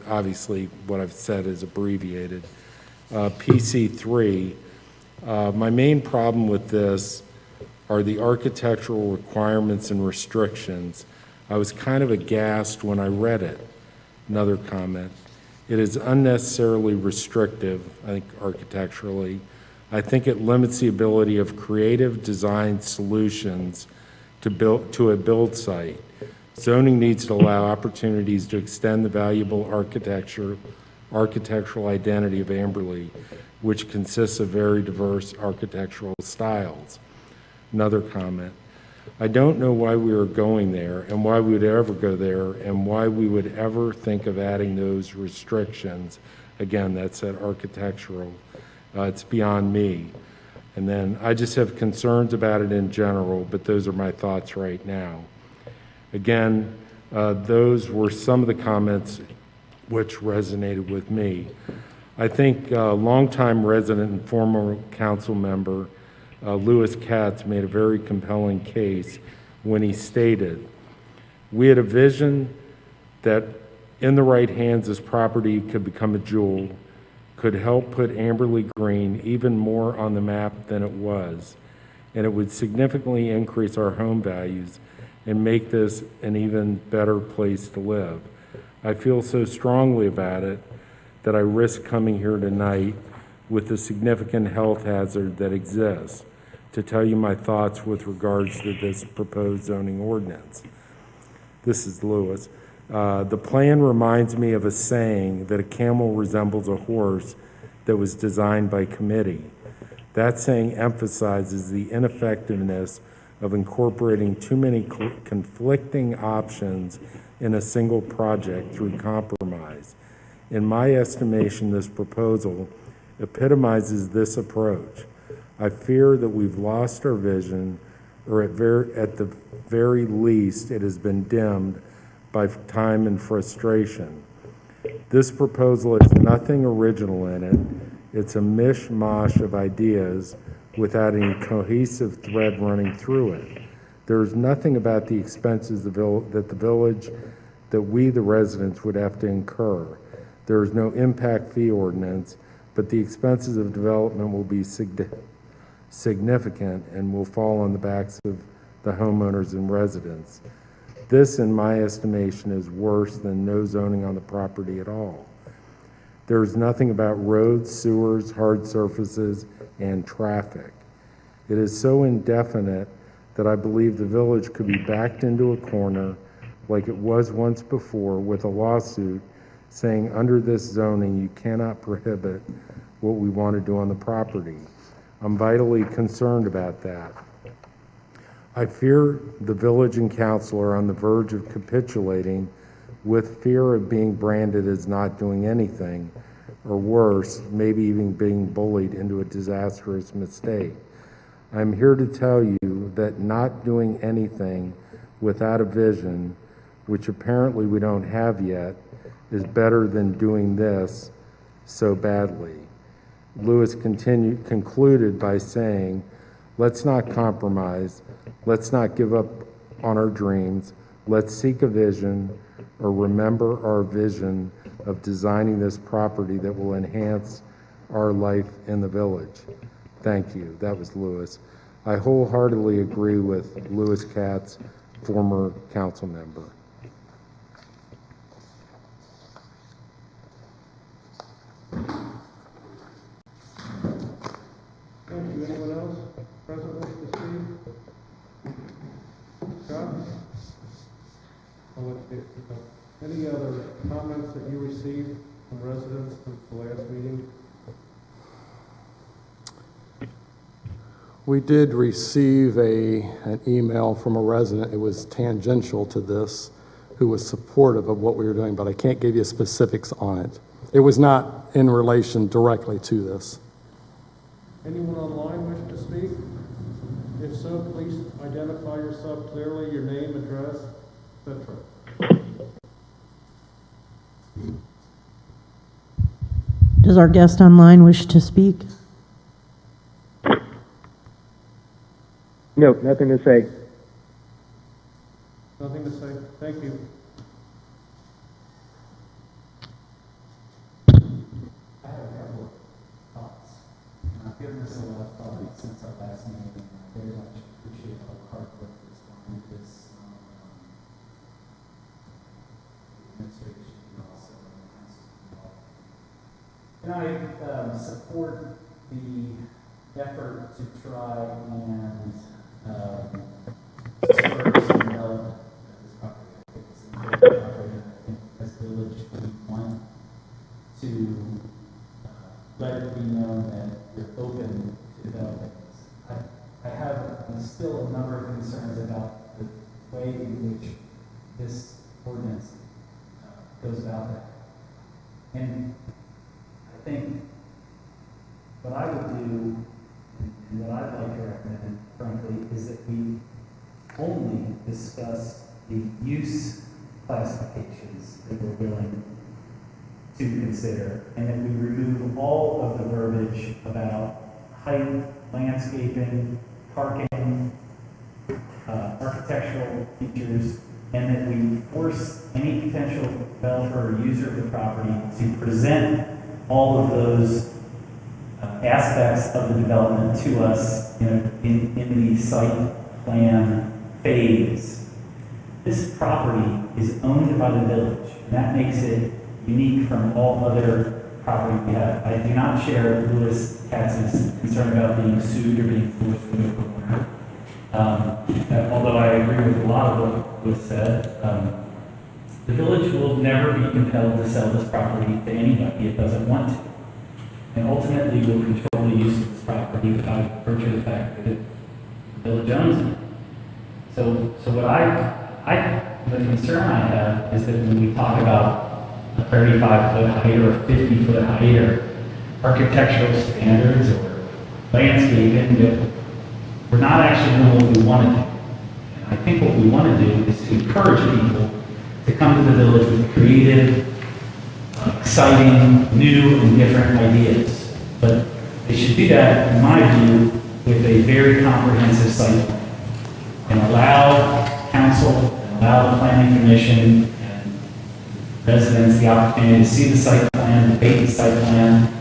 obviously, what I've said is abbreviated. PC3, my main problem with this are the architectural requirements and restrictions. I was kind of aghast when I read it. Another comment: it is unnecessarily restrictive, I think, architecturally. I think it limits the ability of creative design solutions to a build site. Zoning needs to allow opportunities to extend the valuable architectural identity of Amberley, which consists of very diverse architectural styles. Another comment: I don't know why we are going there, and why we would ever go there, and why we would ever think of adding those restrictions. Again, that's that architectural. It's beyond me. And then I just have concerns about it in general, but those are my thoughts right now. Again, those were some of the comments which resonated with me. I think longtime resident and former council member Louis Katz made a very compelling case when he stated, we had a vision that in the right hands this property could become a jewel, could help put Amberley Green even more on the map than it was, and it would significantly increase our home values and make this an even better place to live. I feel so strongly about it that I risk coming here tonight with the significant health hazard that exists to tell you my thoughts with regards to this proposed zoning ordinance. This is Louis. The plan reminds me of a saying that a camel resembles a horse that was designed by committee. That saying emphasizes the ineffectiveness of incorporating too many conflicting options in a single project through compromise. In my estimation, this proposal epitomizes this approach. I fear that we've lost our vision, or at the very least, it has been dimmed by time and frustration. This proposal has nothing original in it. It's a mishmash of ideas without any cohesive thread running through it. There is nothing about the expenses that we, the residents, would have to incur. There is no impact fee ordinance, but the expenses of development will be significant and will fall on the backs of the homeowners and residents. This, in my estimation, is worse than no zoning on the property at all. There is nothing about roads, sewers, hard surfaces, and traffic. It is so indefinite that I believe the village could be backed into a corner like it was once before with a lawsuit saying under this zoning you cannot prohibit what we want to do on the property. I'm vitally concerned about that. I fear the village and council are on the verge of capitulating with fear of being branded as not doing anything, or worse, maybe even being bullied into a disastrous mistake. I'm here to tell you that not doing anything without a vision, which apparently we don't have yet, is better than doing this so badly. Lewis concluded by saying, let's not compromise, let's not give up on our dreams, let's seek a vision, or remember our vision of designing this property that will enhance our life in the village. Thank you. That was Lewis. I wholeheartedly agree with Lewis Katz, former council member. Thank you. Anyone else present wish to speak? Scott? I'll let you, any other comments that you received from residents since the last meeting? We did receive an email from a resident, it was tangential to this, who was supportive of what we were doing, but I can't give you specifics on it. It was not in relation directly to this. Anyone online wish to speak? If so, please identify yourself clearly, your name, address, etc. Does our guest online wish to speak? No, nothing to say. Nothing to say. Thank you. I have a couple of thoughts. I've given this a lot of thought since our last meeting, and I very much appreciate all the hard work that's gone into this administration and also the council involved. And I support the effort to try and spur some development of this property. I think it's an important property, and I think as a village we want to let it be known that you're open to developing this. I have still a number of concerns about the way in which this ordinance goes about that. And I think what I would do, and what I'd like to recommend, frankly, is that we only discuss the use classifications that we're willing to consider, and that we remove all of the verbiage about height, landscaping, parking, architectural features, and that we force any potential developer or user of the property to present all of those aspects of the development to us in the site plan phase. This property is owned by the village, and that makes it unique from all other property we have. I do not share Lewis Katz's concern about being sued or being forced to move a corner. Although I agree with a lot of what was said, the village will never be compelled to sell this property to anybody it doesn't want to. And ultimately will control the use of this property by virtue of the fact that the village owns it. So the concern I have is that when we talk about a 35-foot height or a 50-foot height or architectural standards or landscaping, that we're not actually doing what we want to do. And I think what we want to do is to encourage people to come to the village with creative, exciting, new and different ideas. But they should do that, in my view, with a very comprehensive site plan. And allow council, and allow the planning commission and residents the opportunity to see the site plan, debate the site plan,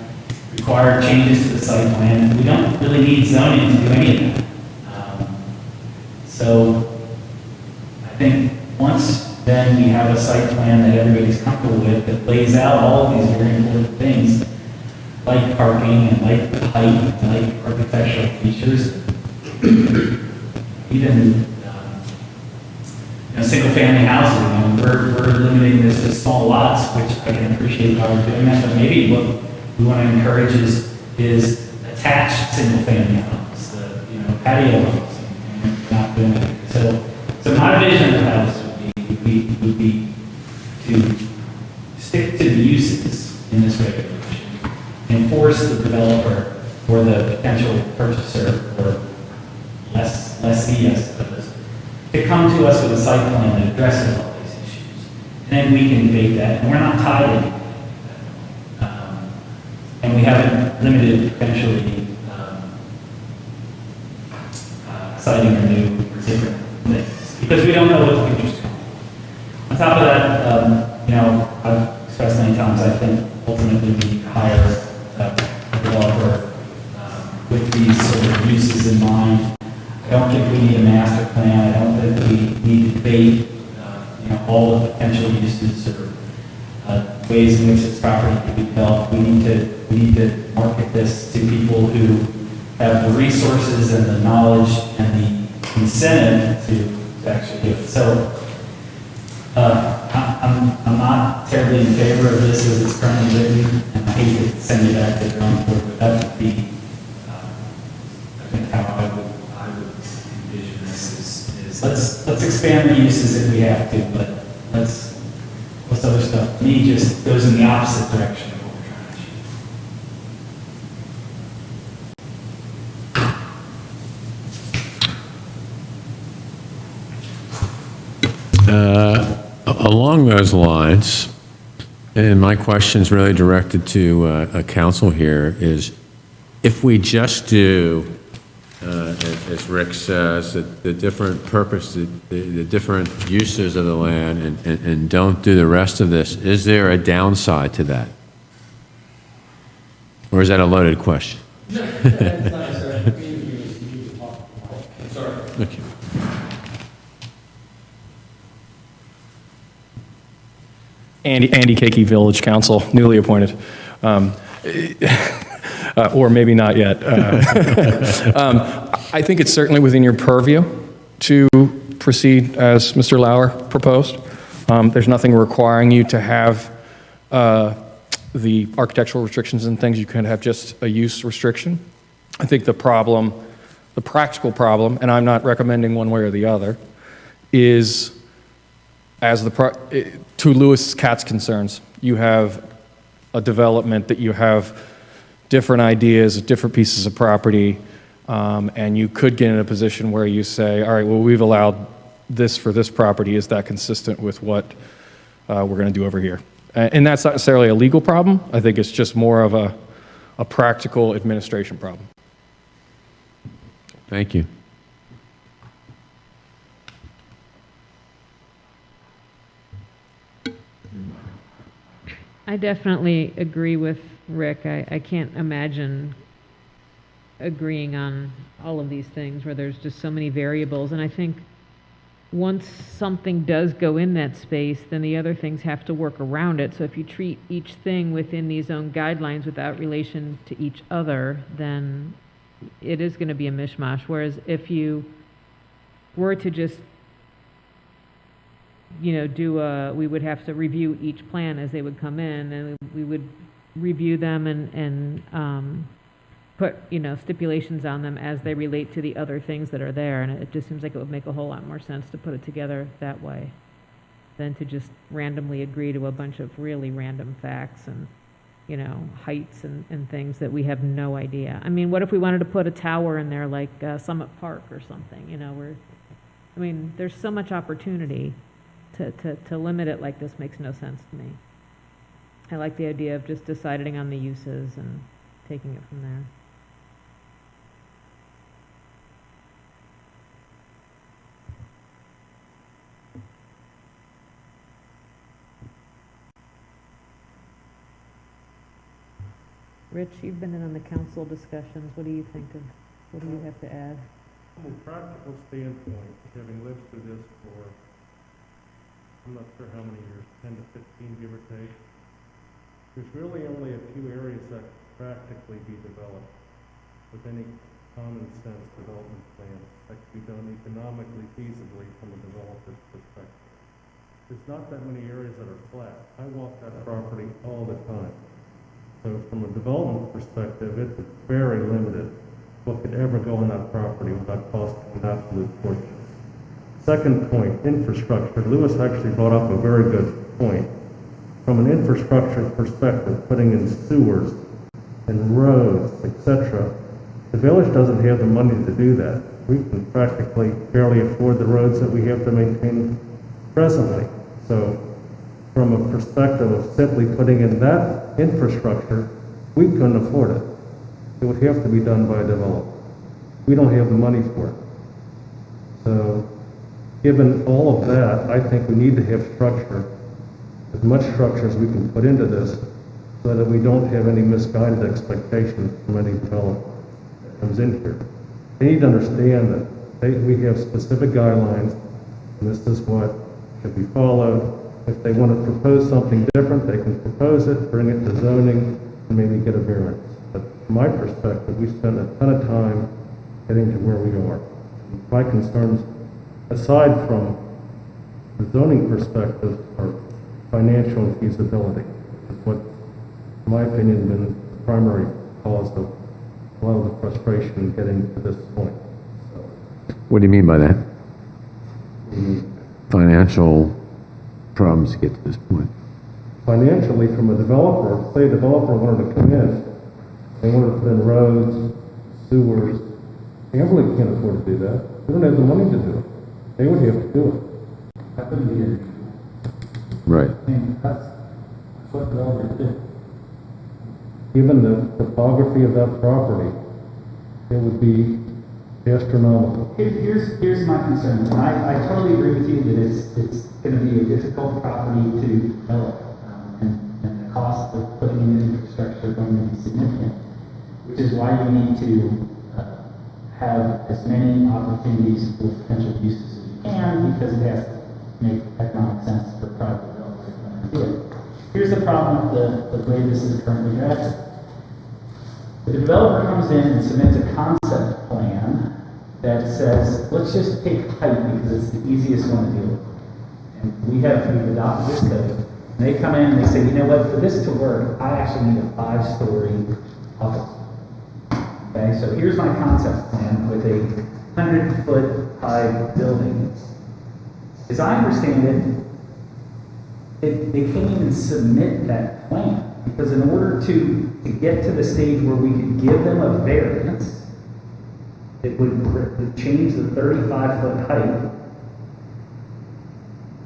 require changes to the site plan. We don't really need zoning to do any of that. So I think once then we have a site plan that everybody's comfortable with that lays out all of these very important things, like parking and like height and like architectural features, even single-family housing. We're limiting this to small lots, which I can appreciate how we're doing that, but maybe what we want to encourage is attached single-family homes, patio homes, and we're not doing it. So my vision of the house would be to stick to the uses in this regulation and force the developer or the potential purchaser or lessee, I suppose, to come to us with a site plan that addresses all these issues. And then we can debate that, and we're not tied to anything. And we haven't limited potentially citing or new or different things, because we don't know what the future's going to be. On top of that, I've expressed many times, I think ultimately we hire a developer with these sort of uses in mind. I don't think we need a master plan. I don't think we need to debate, all the potential uses or ways in which this property could be developed. We need to market this to people who have the resources and the knowledge and the incentive to actually do it. So I'm not terribly in favor of this as it's currently written, and I hate to send it back to the drawing board, but that would be, I think, how I would envision this is let's expand the uses if we have to, but what's other stuff? To me, just goes in the opposite direction of what we're trying to achieve. Along those lines, and my question is really directed to a council here, is if we just do, as Rick says, the different purpose, the different uses of the land and don't do the rest of this, is there a downside to that? Or is that a loaded question? Okay. Andy Kakey, Village Council, newly appointed. Or maybe not yet. I think it's certainly within your purview to proceed as Mr. Lauer proposed. There's nothing requiring you to have the architectural restrictions and things. You can have just a use restriction. I think the practical problem, and I'm not recommending one way or the other, is to Louis Katz's concerns. You have a development that you have different ideas, different pieces of property, and you could get in a position where you say, all right, well, we've allowed this for this property. Is that consistent with what we're going to do over here? And that's not necessarily a legal problem. I think it's just more of a practical administration problem. Thank you. I definitely agree with Rick. I can't imagine agreeing on all of these things where there's just so many variables. And I think once something does go in that space, then the other things have to work around it. So if you treat each thing within these own guidelines without relation to each other, then it is going to be a mishmash. Whereas if you were to just we would have to review each plan as they would come in, and we would review them and put, stipulations on them as they relate to the other things that are there. And it just seems like it would make a whole lot more sense to put it together that way than to just randomly agree to a bunch of really random facts and you know, heights and things that we have no idea. I mean, what if we wanted to put a tower in there like Summit Park or something, you know, where, I mean, there's so much opportunity to limit it like this makes no sense to me. I like the idea of just deciding on the uses and taking it from there. Rich, you've been in on the council discussions. What do you think of, what do you have to add? From a practical standpoint, having lived through this for, I'm not sure how many years, 10 to 15, give or take, there's really only a few areas that could practically be developed with any common sense development plan that could be done economically feasibly from a developer's perspective. There's not that many areas that are flat. I walk that property all the time. So from a development perspective, it's very limited what could ever go on that property without costing an absolute fortune. Second point, infrastructure. Lewis actually brought up a very good point. From an infrastructure perspective, putting in sewers and roads, etc., the village doesn't have the money to do that. We can practically barely afford the roads that we have to maintain presently. So from a perspective of simply putting in that infrastructure, we couldn't afford it. It would have to be done by a developer. We don't have the money for it. So, given all of that, I think we need to have structure, as much structure as we can put into this, so that we don't have any misguided expectations from any developer that comes in here. They need to understand that we have specific guidelines, and this is what should be followed. If they want to propose something different, they can propose it, bring it to zoning, and maybe get a variance. But from my perspective, we spent a ton of time getting to where we are. My concerns, aside from the zoning perspective, are financial and feasibility. What, in my opinion, has been the primary cause of a lot of the frustration in getting to this point. What do you mean by that? Financial problems to get to this point. Financially, from a developer, say a developer wanted to come in, they wanted to put in roads, sewers. Amberley can't afford to do that. We don't have the money to do it. They would have to do it. That wouldn't be it. Right. I mean, that's what developers do. Given the topography of that property, it would be astronomical. Here's my concern, and I totally agree with you that it's going to be a difficult property to develop, and the cost of putting in infrastructure are going to be significant, which is why you need to have as many opportunities for potential uses as you can, because it has to make economic sense for private developers to do it. Here's the problem with the way this is currently drafted. The developer comes in and submits a concept plan that says, let's just take height because it's the easiest one to deal with. And we've adopted this code. And they come in and they say, you know what, for this to work, I actually need a 5-story office. Okay, so here's my concept plan with a 100-foot high building. As I understand it, they can't even submit that plan. Because in order to get to the stage where we could give them a variance, it would change the 35-foot height.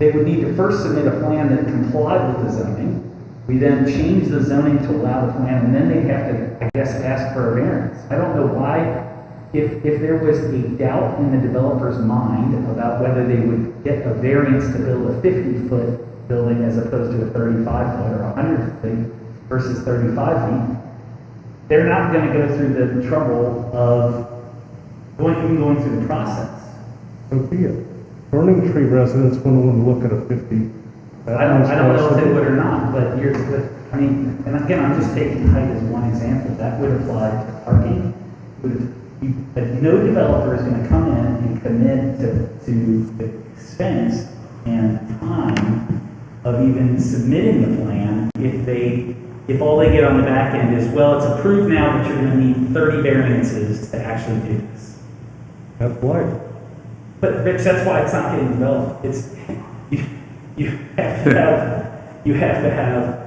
They would need to first submit a plan that complied with the zoning. We then change the zoning to allow the plan, and then they'd have to, I guess, ask for a variance. I don't know why, if there was a doubt in the developer's mind about whether they would get a variance to build a 50-foot building as opposed to a 35-foot or 100 feet versus 35 feet, they're not going to go through the trouble of going through the process. So be it. Burning Tree residents wouldn't want to look at a 50. I don't know if they would or not, but I mean, and again, I'm just taking height as one example. That would apply to parking. But no developer is going to come in and commit to the expense and time of even submitting the plan if all they get on the back end is, well, it's approved now, but you're going to need 30 variances to actually do this. That's why. But Rich, that's why it's not getting developed. It's you have to have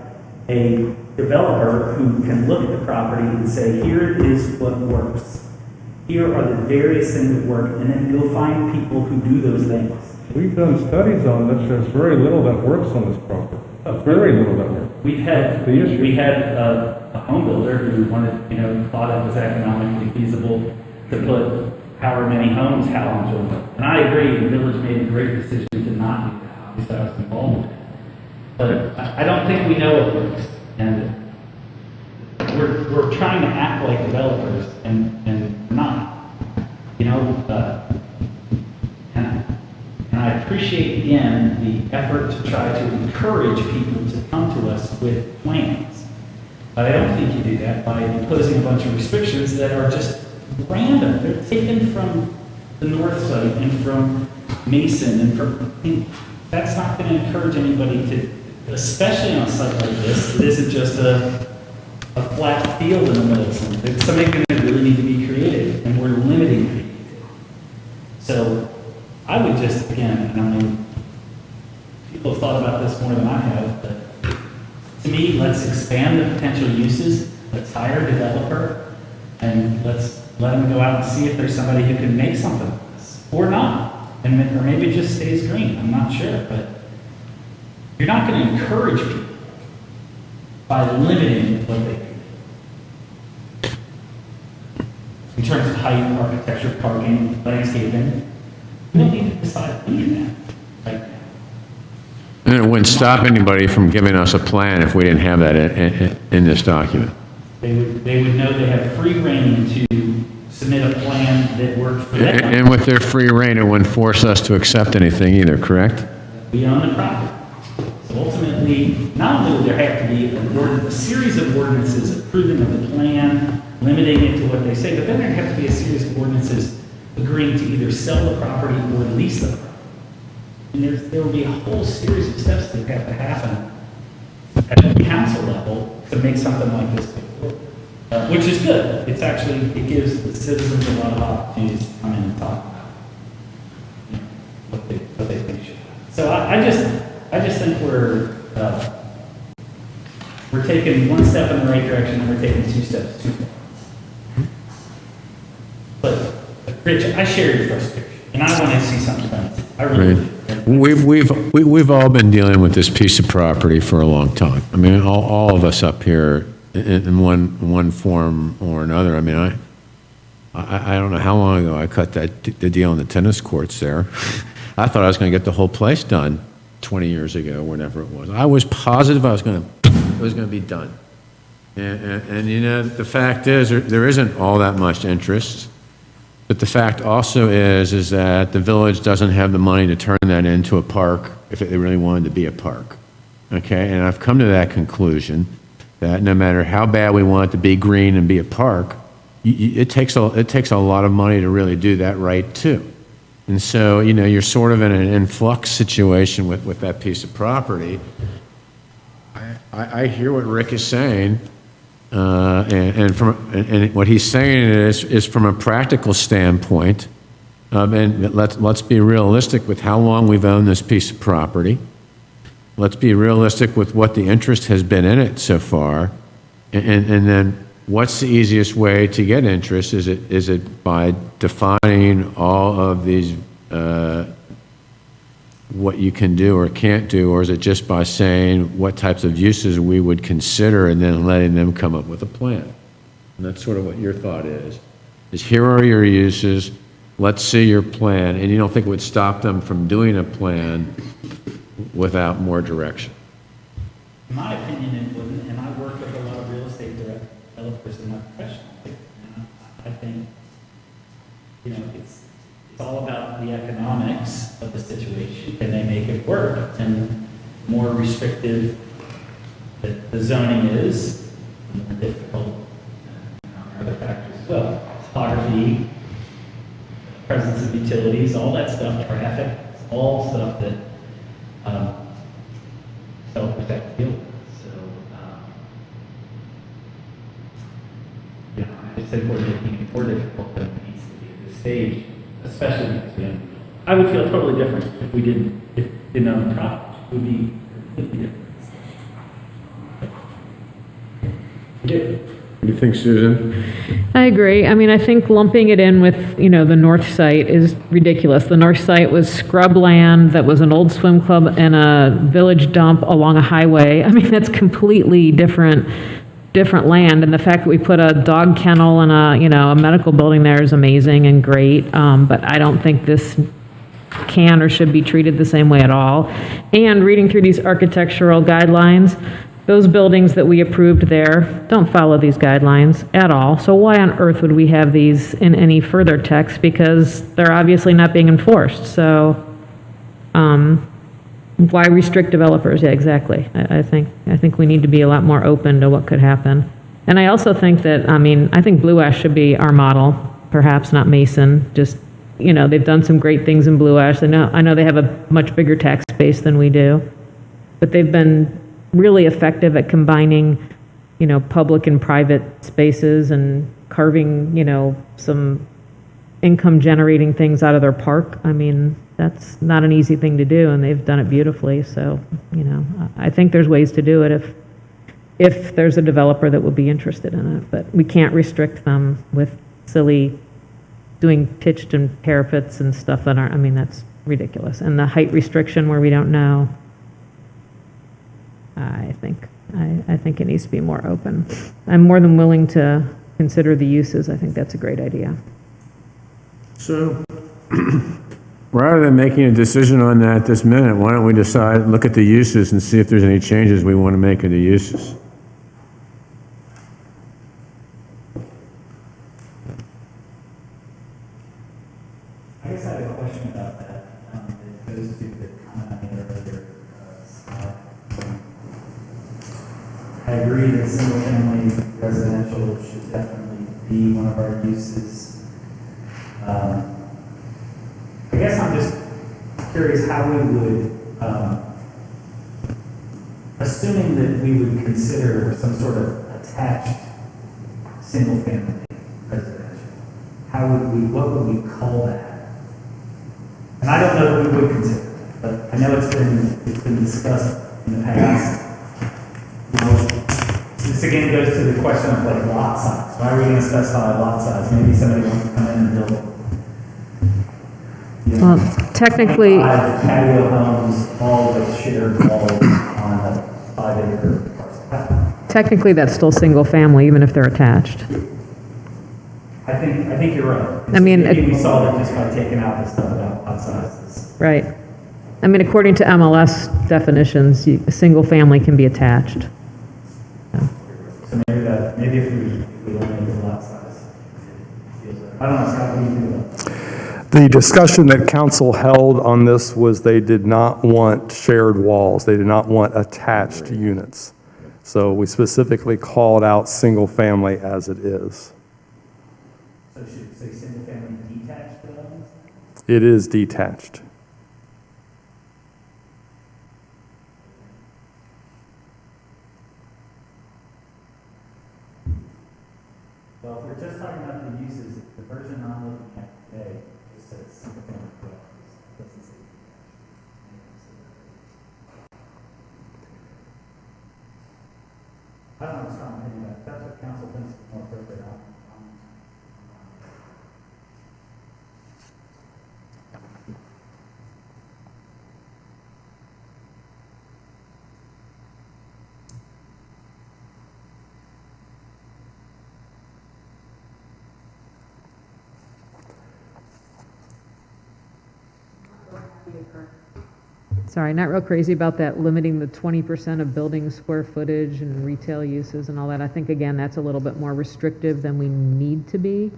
a developer who can look at the property and say, here is what works. Here are the various things that work, and then go find people who do those things. We've done studies on this, there's very little that works on this property. Very little that works. We had a home builder who thought it was economically feasible to put however many homes on it. And I agree, the village made a great decision to not do that. Obviously, I was involved with it. But I don't think we know what works. And we're trying to act like developers, and we're not. And I appreciate, again, the effort to try to encourage people to come to us with plans. But I don't think you do that by imposing a bunch of restrictions that are just random. They're taken from the north side and from Mason and from. That's not going to encourage anybody to, especially on a site like this. It isn't just a flat field in the middle of something. Somebody's going to really need to be creative, and we're limiting creativity. So I would just, again, and I mean, people have thought about this more than I have, but to me, let's expand the potential uses. Let's hire a developer, and let's let them go out and see if there's somebody who can make something of this, or not, or maybe it just stays green. I'm not sure, but you're not going to encourage people by limiting what they can do. In terms of height, architecture, parking, landscaping, we don't need to decide any of that right now. And it wouldn't stop anybody from giving us a plan if we didn't have that in this document. They would know they have free rein to submit a plan that works for them. And with their free rein, it wouldn't force us to accept anything either, correct? We own the property. So ultimately, not only would there have to be a series of ordinances approving of the plan, limiting it to what they say, but then there'd have to be a series of ordinances agreeing to either sell the property or lease the property. And there will be a whole series of steps that have to happen at the council level to make something like this go forward, which is good. It gives the citizens a lot of opportunities to come in and talk about what they think should happen. So I just think we're taking one step in the right direction, and we're taking two steps too far. But Rich, I share your frustration, and I want to see something done. I really do. We've all been dealing with this piece of property for a long time. I mean, all of us up here in one form or another. I mean, I don't know how long ago I cut the deal on the tennis courts there. I thought I was going to get the whole place done 20 years ago, whenever it was. I was positive it was going to be done. And the fact is, there isn't all that much interest. But the fact also is that the village doesn't have the money to turn that into a park if it really wanted to be a park. Okay, and I've come to that conclusion that no matter how bad we want it to be green and be a park, it takes a lot of money to really do that right too. And so, you're sort of in an influx situation with that piece of property. I hear what Rick is saying. And what he's saying is from a practical standpoint, and let's be realistic with how long we've owned this piece of property. Let's be realistic with what the interest has been in it so far, and then what's the easiest way to get interest? Is it by defining all of these what you can do or can't do, or is it just by saying what types of uses we would consider and then letting them come up with a plan? And that's sort of what your thought is here are your uses, let's see your plan, and you don't think it would stop them from doing a plan without more direction? In my opinion, it wouldn't, and I work with a lot of real estate developers in my profession. I think, it's all about the economics of the situation. Can they make it work? And the more restrictive the zoning is, the more difficult other factors as well. Topography, presence of utilities, all that stuff, traffic, it's all stuff that self-protect deal with. So, I just think we're making it more difficult than it needs to be at this stage. Especially because I would feel totally different if we didn't own the property. It would be completely different. you think, Susan? I agree. I mean, I think lumping it in with, the north site is ridiculous. The north site was scrub land that was an old swim club and a village dump along a highway. I mean, that's completely different land. And the fact that we put a dog kennel and a medical building there is amazing and great. But I don't think this can or should be treated the same way at all. And reading through these architectural guidelines, those buildings that we approved there don't follow these guidelines at all. So why on earth would we have these in any further text? Because they're obviously not being enforced. So why restrict developers? Yeah, exactly. I think we need to be a lot more open to what could happen. And I also think that, I think Blue Ash should be our model, perhaps not Mason. Just, they've done some great things in Blue Ash. I know they have a much bigger tax base than we do, but they've been really effective at combining, public and private spaces and carving, some income generating things out of their park. I mean, that's not an easy thing to do, and they've done it beautifully. So, I think there's ways to do it if there's a developer that would be interested in it, but we can't restrict them with silly doing pitched and parapets and stuff that aren't, that's ridiculous. And the height restriction where we don't know, I think it needs to be more open. I'm more than willing to consider the uses. I think that's a great idea. So, rather than making a decision on that this minute, why don't we decide, look at the uses and see if there's any changes we want to make in the uses? I guess I have a question about that. It goes to the comment I made earlier, Scott. I agree that single-family residential should definitely be one of our uses. I guess I'm just curious how we would, assuming that we would consider some sort of attached single-family residential, what would we call that? And I don't know that we would consider it, but I know it's been discussed in the past. This again goes to the question of like lot size. Why are we going to specify lot size? Maybe somebody wants to come in and build, Well, technically, 5 patio homes, all with shared walls on a 5-acre parcel. technically that's still single family, even if they're attached. I think you're right. Maybe we solved it just by taking out the stuff about lot sizes. Right. According to MLS definitions, a single family can be attached. So maybe if we eliminate the lot size, it feels better. I don't know, Scott, what do you think about that? The discussion that council held on this was they did not want shared walls. They did not want attached units. So we specifically called out single family as it is. So should it say single family detached buildings? It is detached. Well, if we're just talking about the uses, the version I'm looking at today just says single family dwellings. It doesn't say detached. I don't know what's wrong with that. That's what council thinks is more appropriate. Sorry, not real crazy about that, limiting the 20% of building square footage and retail uses and all that. I think, again, that's a little bit more restrictive than we need to be.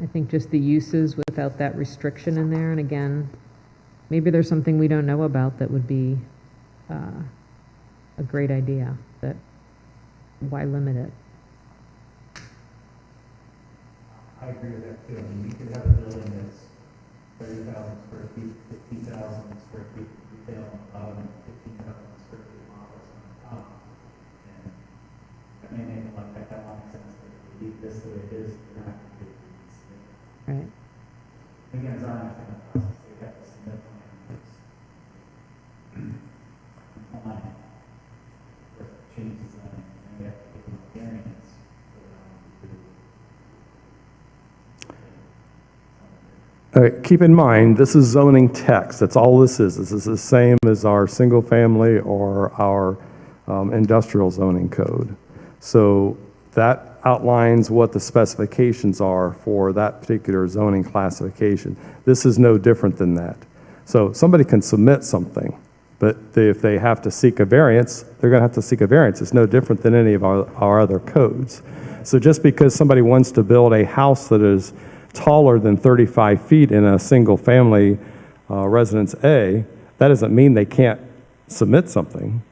I think just the uses without that restriction in there, and again, maybe there's something we don't know about that would be a great idea, that why limit it? I agree with that too. I mean, you could have a building that's 30,000 square feet, 50,000 square feet retail on the bottom, and 15,000 square feet office on the top. And that may make like economic sense, but if we leave this the way it is, we're not going to do this. Right. Again, as I understand the process, they have to submit plans. Comply. Changes that, and we Keep in mind, this is zoning text. That's all this is. This is the same as our single-family or our industrial zoning code. So that outlines what the specifications are for that particular zoning classification. This is no different than that. So somebody can submit something, but if they have to seek a variance, they're going to have to seek a variance. It's no different than any of our other codes. So just because somebody wants to build a house that is taller than 35 feet in a single-family residence A, that doesn't mean they can't submit something.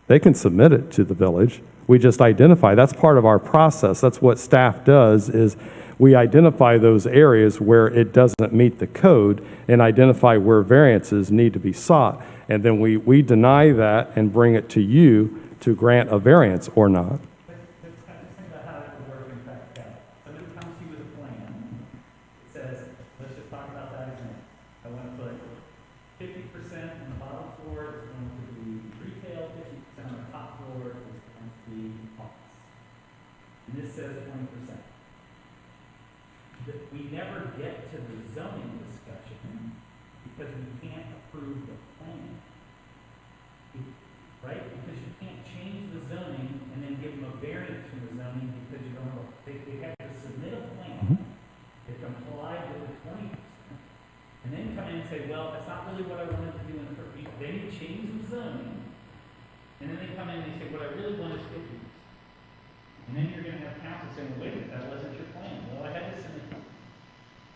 They can submit it to the village. We just identify. That's part of our process. That's what staff does, is we identify those areas where it doesn't meet the code and identify where variances need to be sought. And then we deny that and bring it to you to grant a variance or not. Let's kind of think about how that would work in practicality. Somebody comes to you with a plan, it says, let's just talk about that again. I want to put 50% on the bottom floor is going to be retail, 50% on the top floor is going to be office. And this says 20%. We never get to the zoning discussion because we can't approve the plan. Right? Because you can't change the zoning and then give them a variance from the zoning because you don't know. They have to submit a plan that complies with the 20%. And then come in and say, well, that's not really what I wanted to do in the first. Then you change the zoning. And then they come in and they say, what I really want is 50%. And then you're going to have council saying, wait a minute, that wasn't your plan. Well, I had to send it.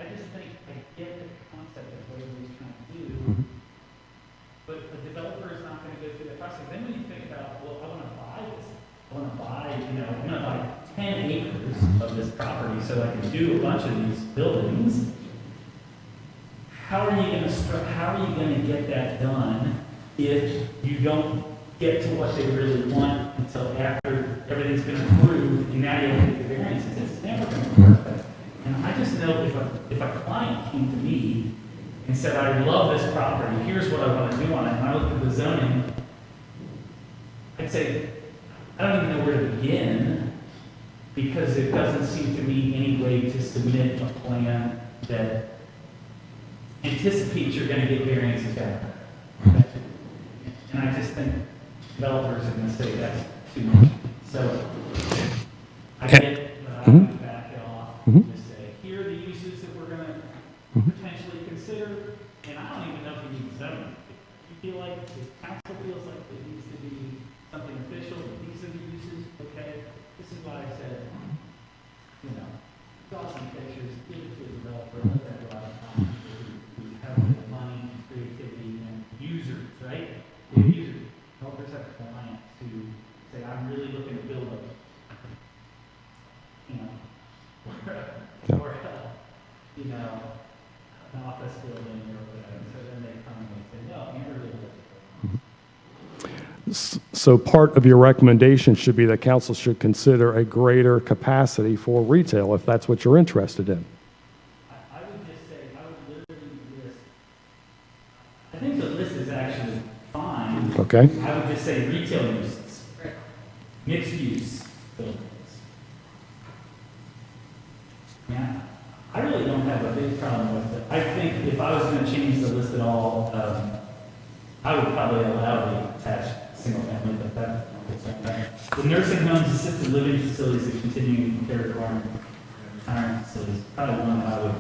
I just think I get the concept of what everybody's trying to do. But a developer is not going to go through that process. Then when you think about, well, I want to buy this. I want to buy, I'm going to buy 10 acres of this property so I can do a bunch of these buildings. How are you going to get that done if you don't get to what they really want until after everything's been approved and now you have to get the variances? It's never going to work. And I just know if a client came to me and said, I love this property, here's what I want to do on it, and I look at the zoning, I'd say, I don't even know where to begin, because it doesn't seem to me any way to submit a plan that anticipates you're going to get variances back. And I just think developers are going to say that's too much. So I get that I can back it off and just say, here are the uses that we're going to potentially consider, and I don't even know if we need zoning. If you feel like, if council feels like it needs to be something official, these are the uses, okay, this is why I said, draw some pictures, give it to the developer, let that go out of time, who have the money, and creativity, and users, right? Users, developers have clients who say, I'm really looking to build an office building or whatever. So then they come and they say, no, Amberley. So part of your recommendation should be that council should consider a greater capacity for retail if that's what you're interested in. I would just say, I would literally list, I think the list is actually fine. Okay. I would just say retail uses, mixed use buildings. Yeah, I really don't have a big problem with it. I think if I was going to change the list at all, I would probably allow the attached single family, but the nursing homes, assisted living facilities, and continuing care requirement, retirement facilities, probably one that I would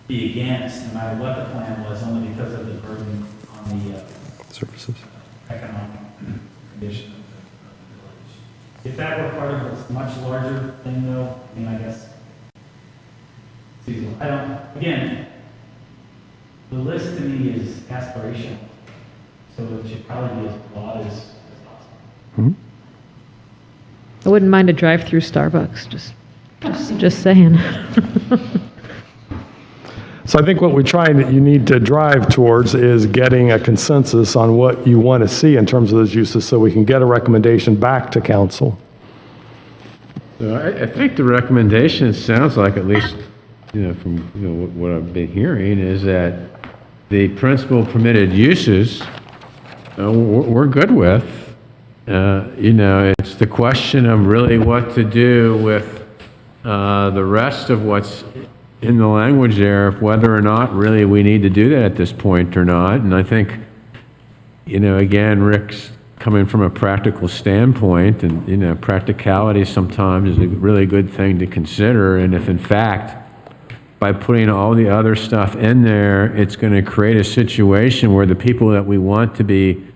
be against, no matter what the plan was, only because of the burden on the Services. economic condition of the village. If that were part of a much larger thing, though, I guess it's feasible. Again, the list to me is aspirational, so it should probably be as broad as possible. I wouldn't mind a drive-through Starbucks, just saying. So I think what we're trying you need to drive towards is getting a consensus on what you want to see in terms of those uses so we can get a recommendation back to council. So I think the recommendation sounds like, at least, from what I've been hearing, is that the principal permitted uses we're good with. It's the question of really what to do with the rest of what's in the language there, of whether or not really we need to do that at this point or not. And I think, again, Rick's coming from a practical standpoint, and, practicality sometimes is a really good thing to consider. And if in fact, by putting all the other stuff in there, it's going to create a situation where the people that we want to be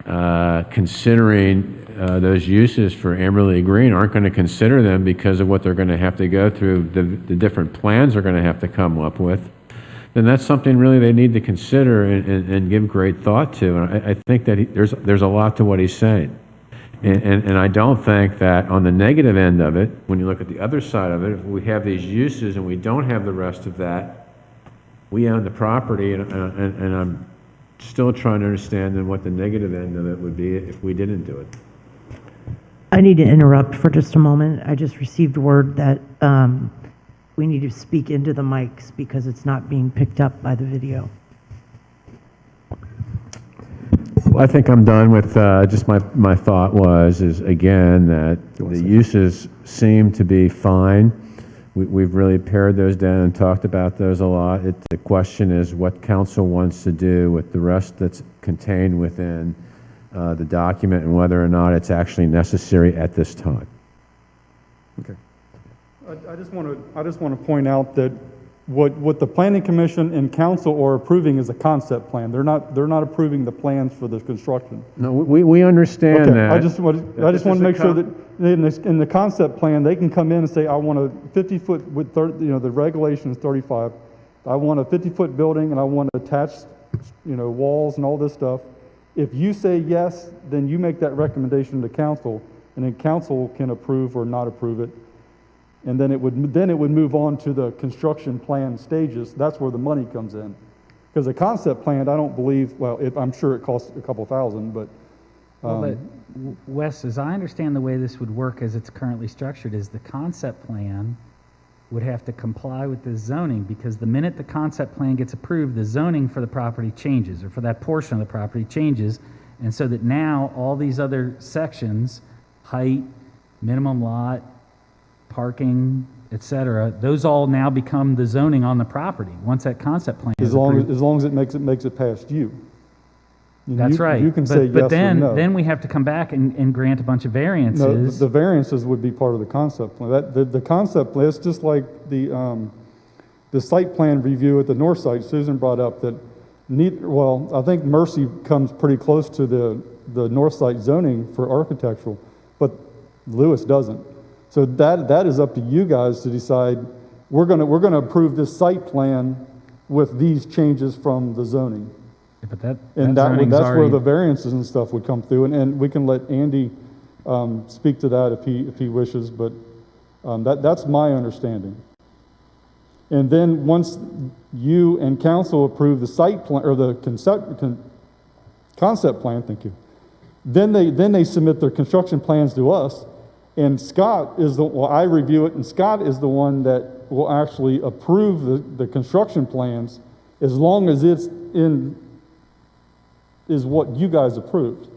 considering those uses for Amberley Green aren't going to consider them because of what they're going to have to go through, the different plans they're going to have to come up with, then that's something really they need to consider and give great thought to. And I think that there's a lot to what he's saying. And I don't think that on the negative end of it, when you look at the other side of it, if we have these uses and we don't have the rest of that, we own the property, and I'm still trying to understand then what the negative end of it would be if we didn't do it. I need to interrupt for just a moment. I just received word that we need to speak into the mics because it's not being picked up by the video. Well, I think I'm done with, just my thought is again, that the uses seem to be fine. We've really pared those down and talked about those a lot. The question is what council wants to do with the rest that's contained within the document and whether or not it's actually necessary at this time. Okay. I just want to point out that what the Planning Commission and council are approving is a concept plan. They're not approving the plans for the construction. No, we understand that. I just want to make sure that in the concept plan, they can come in and say, I want a 50-foot with, the regulation is 35. I want a 50-foot building and I want attached, walls and all this stuff. If you say yes, then you make that recommendation to council, and then council can approve or not approve it. And then it would move on to the construction plan stages. That's where the money comes in. Because the concept plan, I don't believe, I'm sure it costs a couple thousand, but. But Wes, as I understand the way this would work as it's currently structured, is the concept plan would have to comply with the zoning, because the minute the concept plan gets approved, the zoning for the property changes, or for that portion of the property changes. And so that now all these other sections, height, minimum lot, parking, et cetera, those all now become the zoning on the property once that concept plan is approved. As long as it makes it past you. That's right. You can say yes or no. Then we have to come back and grant a bunch of variances. No, the variances would be part of the concept plan. The concept plan, it's just like the site plan review at the north side. Susan brought up that, I think Mercy comes pretty close to the north side zoning for architectural, but Lewis doesn't. So that is up to you guys to decide. We're gonna approve this site plan with these changes from the zoning. But that's where the variances and stuff would come through, and we can let Andy speak to that if he wishes, but that's my understanding. And then once you and council approve the site plan or the concept plan, thank you, then they submit their construction plans to us, and Scott is I review it, and Scott is the one that will actually approve the construction plans as long as it's is what you guys approved.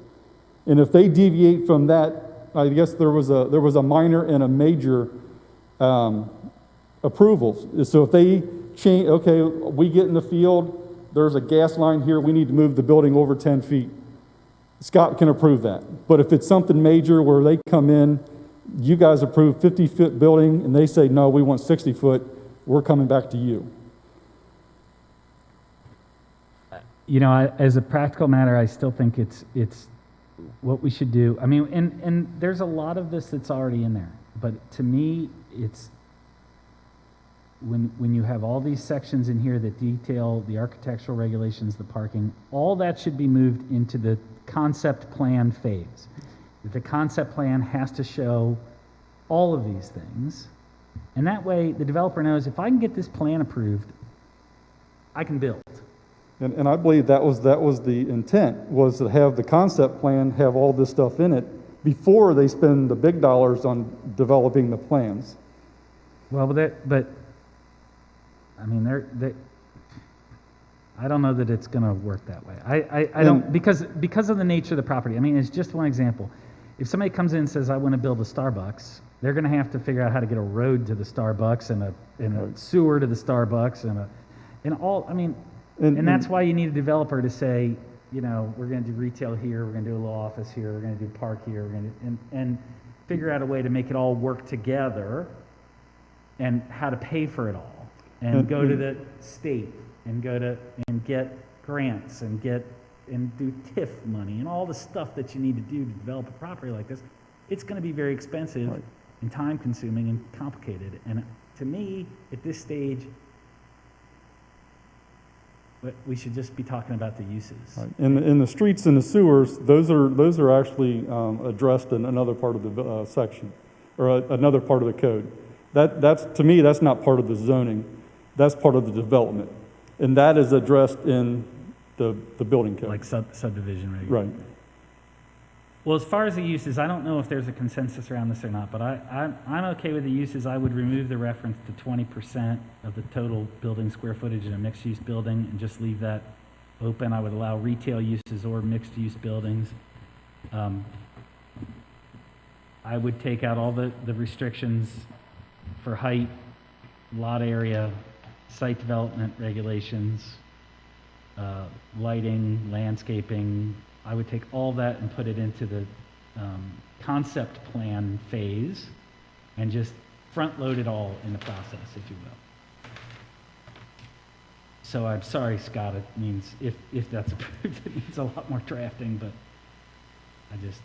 And if they deviate from that, I guess there was a minor and a major approvals. So if they change, okay, we get in the field, there's a gas line here, we need to move the building over 10 feet. Scott can approve that. But if it's something major where they come in, you guys approve 50-foot building, and they say, no, we want 60-foot, we're coming back to you. As a practical matter, I still think it's what we should do. I mean, and there's a lot of this that's already in there, but to me, it's when you have all these sections in here that detail the architectural regulations, the parking, all that should be moved into the concept plan phase. The concept plan has to show all of these things, and that way the developer knows, if I can get this plan approved, I can build. And I believe that was the intent, was to have the concept plan have all this stuff in it before they spend the big dollars on developing the plans. Well, I mean, I don't know that it's going to work that way. I don't, because of the nature of the property. I mean, it's just one example. If somebody comes in and says, I want to build a Starbucks, They're gonna have to figure out how to get a road to the Starbucks and a sewer to the Starbucks and that's why you need a developer to say, you know, we're gonna do retail here, we're gonna do a little office here, we're gonna do park here, and figure out a way to make it all work together and how to pay for it all. And go to the state and get grants and do TIF money and all the stuff that you need to do to develop a property like this. It's gonna be very expensive and time consuming and complicated. And to me, at this stage, we should just be talking about the uses. Right. In the streets and the sewers, those are actually addressed in another part of the section, or another part of the code. That's to me, that's not part of the zoning. That's part of the development, and that is addressed in the building code. Like subdivision regulations. Right. Well, as far as the uses, I don't know if there's a consensus around this or not, but I'm okay with the uses. I would remove the reference to 20% of the total building square footage in a mixed-use building and just leave that open. I would allow retail uses or mixed-use buildings. I would take out all the restrictions for height, lot area, site development regulations, lighting, landscaping. I would take all that and put it into the concept plan phase and just front load it all in the process, if you will. So I'm sorry, Scott, it means, if that's approved, it means a lot more drafting, but I just...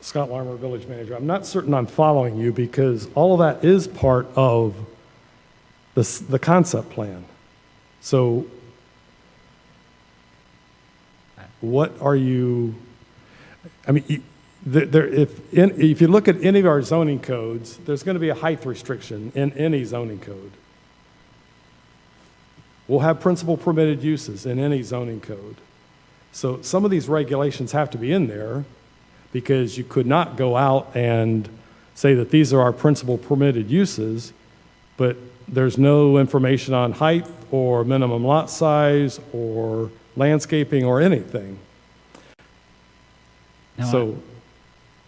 Scott Larmer, Village Manager. I'm not certain I'm following you because all of that is part of the concept plan. So what are you, I mean, if you look at any of our zoning codes, there's going to be a height restriction in any zoning code. We'll have principal permitted uses in any zoning code. So some of these regulations have to be in there, because you could not go out and say that these are our principal permitted uses, but there's no information on height or minimum lot size or landscaping or anything.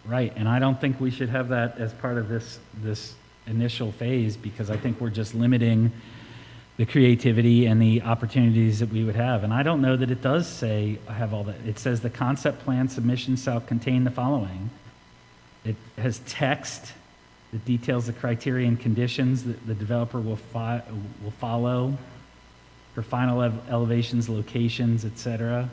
Right, and I don't think we should have that as part of this initial phase, because I think we're just limiting the creativity and the opportunities that we would have. And I don't know that it does say, have all that. It says the concept plan submission shall contain the following. It has text that details the criteria and conditions that the developer will follow for final elevations, locations, etc.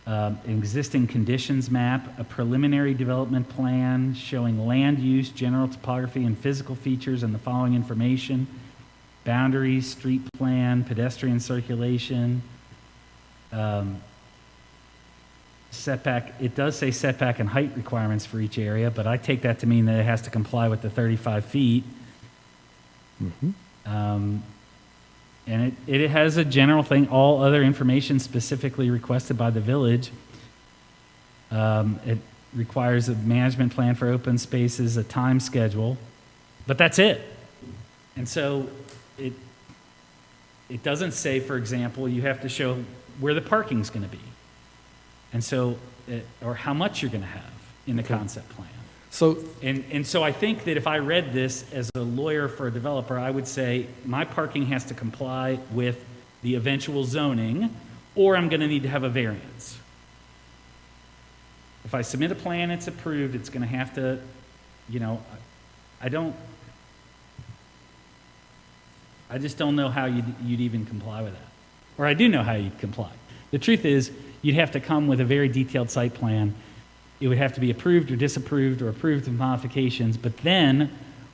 An existing conditions map, a preliminary development plan showing land use, general topography, and physical features, and the following information: boundaries, street plan, pedestrian circulation, setback. It does say setback and height requirements for each area, but I take that to mean that it has to comply with the 35 feet. And it has a general thing, all other information specifically requested by the village. It requires a management plan for open spaces, a time schedule, but that's it. And so it doesn't say, for example, you have to show where the parking's going to be, and so or how much you're going to have in the concept plan. So and so I think that if I read this as a lawyer for a developer, I would say my parking has to comply with the eventual zoning, or I'm going to need to have a variance. If I submit a plan, it's approved, it's going to have to, I just don't know how you'd even comply with that. Or I do know how you'd comply. The truth is, you'd have to come with a very detailed site plan. It would have to be approved or disapproved or approved with modifications, but then,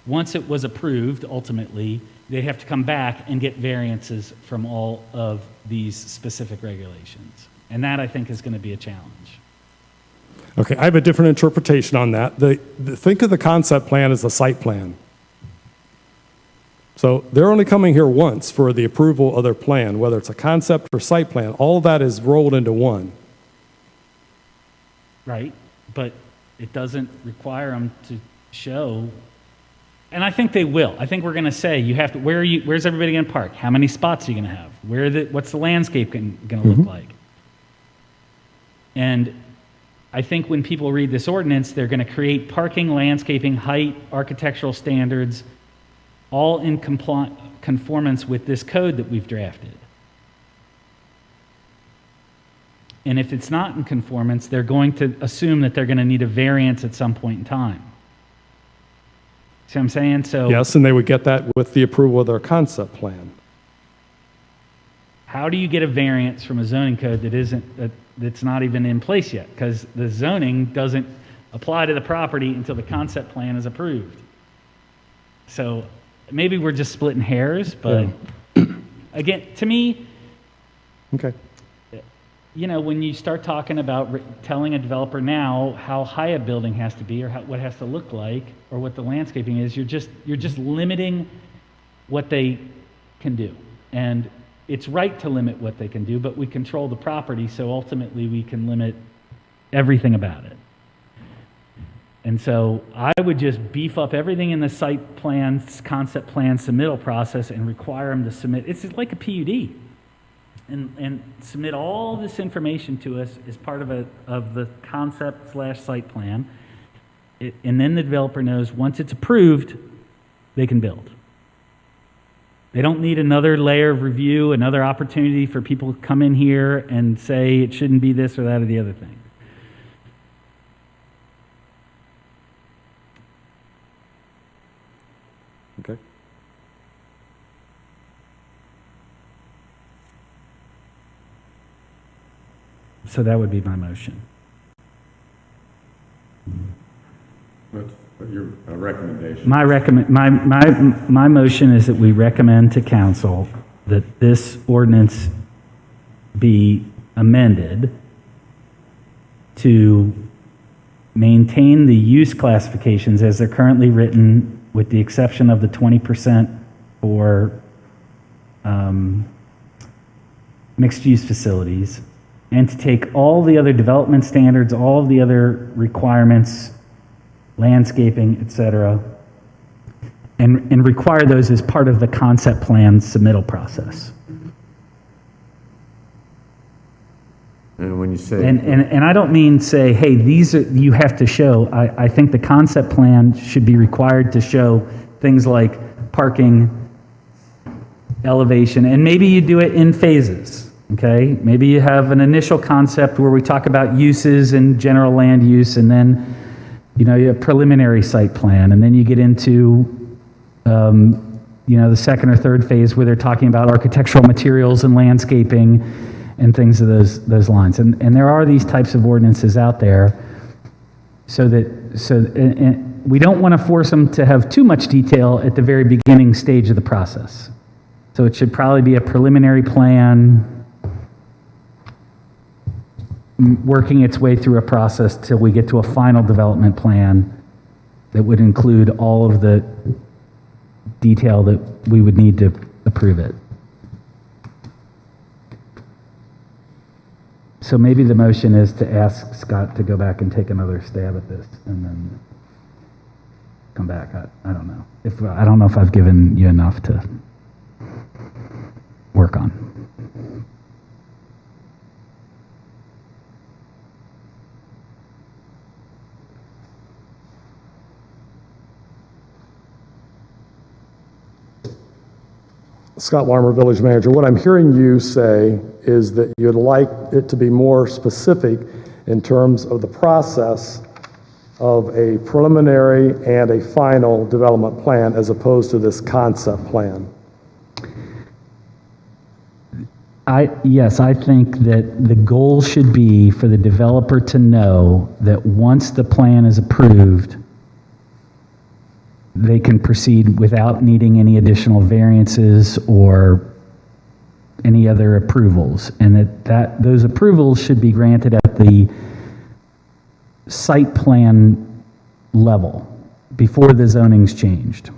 once it was approved, ultimately, they'd have to come back and get variances from all of these specific regulations. And that, I think, is going to be a challenge. okay, I have a different interpretation on that. Think of the concept plan as a site plan. So they're only coming here once for the approval of their plan, whether it's a concept or site plan. All of that is rolled into one. Right, but it doesn't require them to show And I think they will. I think we're going to say, you have to, where's everybody going to park? How many spots are you going to have? What's the landscape going to look like? And I think when people read this ordinance, they're going to create parking, landscaping, height, architectural standards, all in conformance with this code that we've drafted. And if it's not in conformance, they're going to assume that they're going to need a variance at some point in time. See what I'm saying? So Yes, and they would get that with the approval of their concept plan. how do you get a variance from a zoning code that's not even in place yet? Because the zoning doesn't apply to the property until the concept plan is approved. So maybe we're just splitting hairs, but again, to me, Okay. you know, when you start talking about telling a developer now how high a building has to be or what it has to look like or what the landscaping is, you're just limiting what they can do. And it's right to limit what they can do, but we control the property, so ultimately we can limit everything about it. And so I would just beef up everything in the site plan, concept plan, submittal process and require them to submit. It's like a PUD. And submit all this information to us as part of the concept/site plan. And then the developer knows once it's approved, they can build. They don't need another layer of review, another opportunity for people to come in here and say it shouldn't be this or that or the other thing. Okay. So that would be my motion. What's your recommendation? My motion is that we recommend to council that this ordinance be amended to maintain the use classifications as they're currently written, with the exception of the 20% for mixed-use facilities, and to take all the other development standards, all of the other requirements, landscaping, et cetera, and require those as part of the concept plan submittal process. And when you say... And I don't mean say, hey, these are, you have to show. I think the concept plan should be required to show things like parking, elevation, and maybe you do it in phases, okay? Maybe you have an initial concept where we talk about uses and general land use, and then, you know, you have preliminary site plan, and then you get into, you know, the second or third phase where they're talking about architectural materials and landscaping and things of those lines. And there are these types of ordinances out there, and we don't want to force them to have too much detail at the very beginning stage of the process. So it should probably be a preliminary plan, working its way through a process till we get to a final development plan that would include all of the detail that we would need to approve it. So maybe the motion is to ask Scott to go back and take another stab at this and then come back. I don't know. I don't know if I've given you enough to work on. Scott Larmer, Village Manager, what I'm hearing you say is that you'd like it to be more specific in terms of the process of a preliminary and a final development plan as opposed to this concept plan. Yes, I think that the goal should be for the developer to know that once the plan is approved, they can proceed without needing any additional variances or any other approvals, and that those approvals should be granted at the site plan level before the zoning's changed,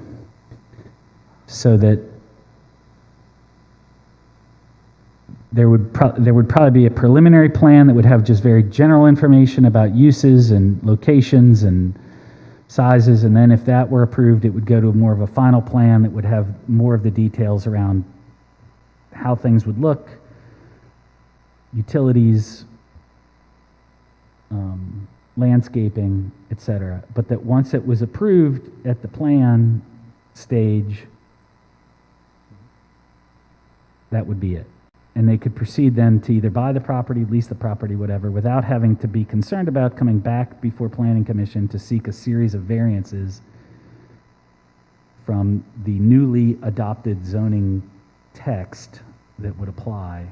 so that there would probably be a preliminary plan that would have just very general information about uses and locations and sizes, and then if that were approved, it would go to more of a final plan that would have more of the details around how things would look, utilities, landscaping, et cetera. But that once it was approved at the plan stage, that would be it. And they could proceed then to either buy the property, lease the property, whatever, without having to be concerned about coming back before Planning Commission to seek a series of variances from the newly adopted zoning text that would apply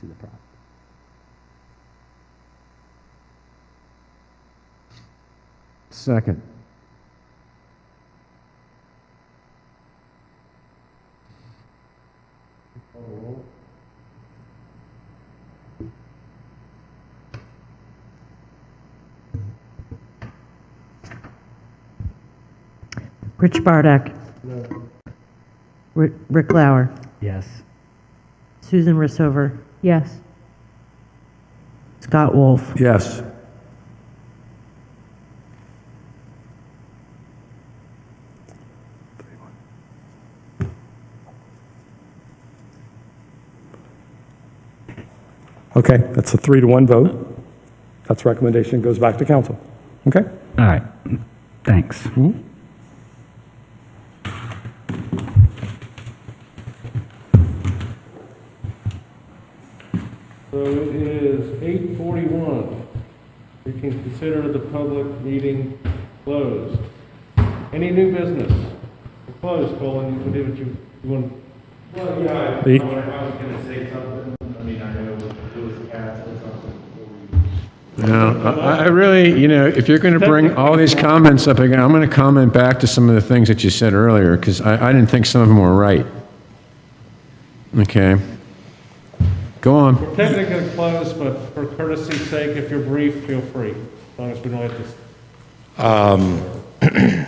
to the property. Second. Rich Bardak. Rick Lauer. Yes. Susan Rissover. Yes. Scott Wolf. Yes. Okay, that's a 3-1 vote. That's recommendation goes back to council. Okay? All right. Thanks. So it is 8:41. We can consider the public meeting closed. Any new business? We're closed, Colin, you can do what you want. Well, yeah, The- I was gonna say something. I mean, I know it was cats or something before we. No, I really, if you're going to bring all these comments up again, I'm going to comment back to some of the things that you said earlier, because I didn't think some of them were right. Okay. Go on. We're technically closed, but for courtesy's sake, if you're brief, feel free, as long as we don't have to.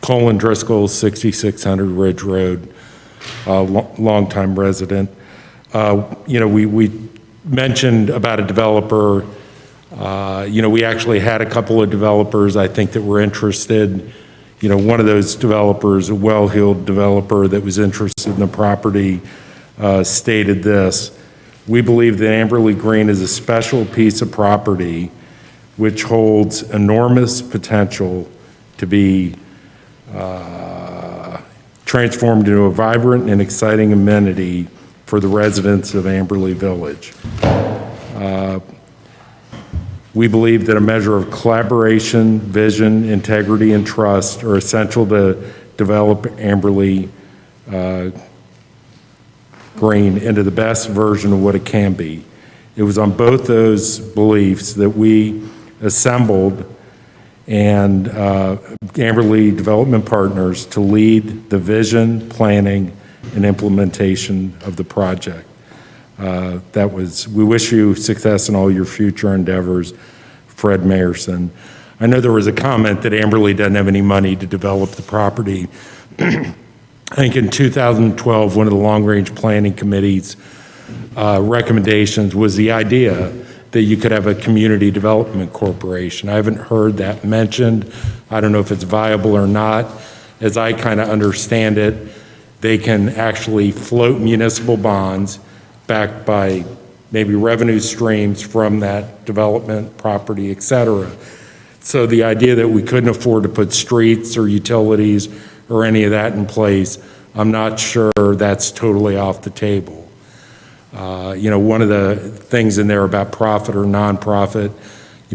Colin Driscoll, 6600 Ridge Road, longtime resident. We mentioned about a developer. We actually had a couple of developers, I think, that were interested. One of those developers, a well-heeled developer that was interested in the property, stated this: "We believe that Amberley Green is a special piece of property which holds enormous potential to be transformed into a vibrant and exciting amenity for the residents of Amberley Village. We believe that a measure of collaboration, vision, integrity, and trust are essential to develop Amberley Green into the best version of what it can be. It was on both those beliefs that we assembled and Amberley Development Partners to lead the vision, planning, and implementation of the project. We wish you success in all your future endeavors, Fred Mayerson." I know there was a comment that Amberley doesn't have any money to develop the property. I think in 2012, one of the long-range planning committee's recommendations was the idea that you could have a community development corporation. I haven't heard that mentioned. I don't know if it's viable or not. As I kind of understand it, they can actually float municipal bonds backed by maybe revenue streams from that development property, et cetera. So the idea that we couldn't afford to put streets or utilities or any of that in place, I'm not sure that's totally off the table. One of the things in there about profit or nonprofit,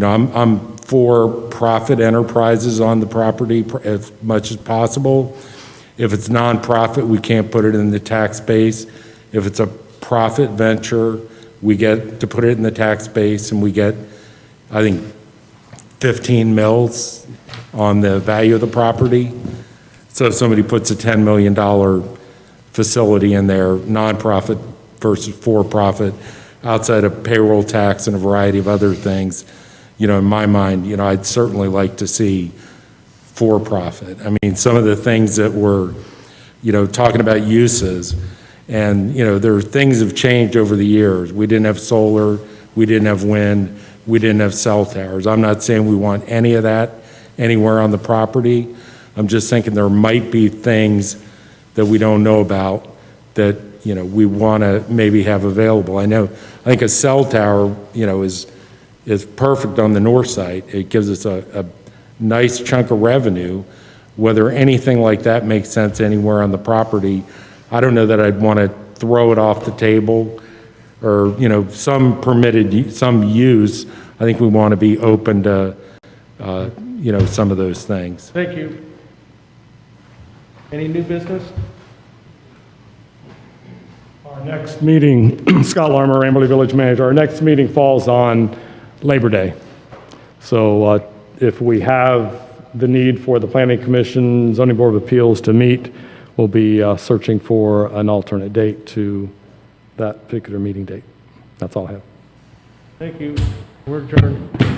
I'm for profit enterprises on the property as much as possible. If it's nonprofit, we can't put it in the tax base. If it's a profit venture, we get to put it in the tax base, and we get, I think, 15 mils on the value of the property. So if somebody puts a $10 million facility in there, nonprofit versus for-profit, outside of payroll tax and a variety of other things, in my mind, I'd certainly like to see for-profit. I mean, some of the things that we're, talking about uses, and, there are things have changed over the years. We didn't have solar, we didn't have wind, we didn't have cell towers. I'm not saying we want any of that anywhere on the property. I'm just thinking there might be things that we don't know about that, you know, we want to maybe have available. I think a cell tower, you know, is perfect on the north side. It gives us a nice chunk of revenue. Whether anything like that makes sense anywhere on the property, I don't know that I'd want to throw it off the table, or, you know, some permitted, some use. I think we want to be open to, you know, some of those things. Thank you. Any new business? Our next meeting, Scott Larmer, Amberley Village Manager, our next meeting falls on Labor Day. So if we have the need for the Planning Commission, Zoning Board of Appeals to meet, we'll be searching for an alternate date to that particular meeting date. That's all I have. Thank you. We're adjourned.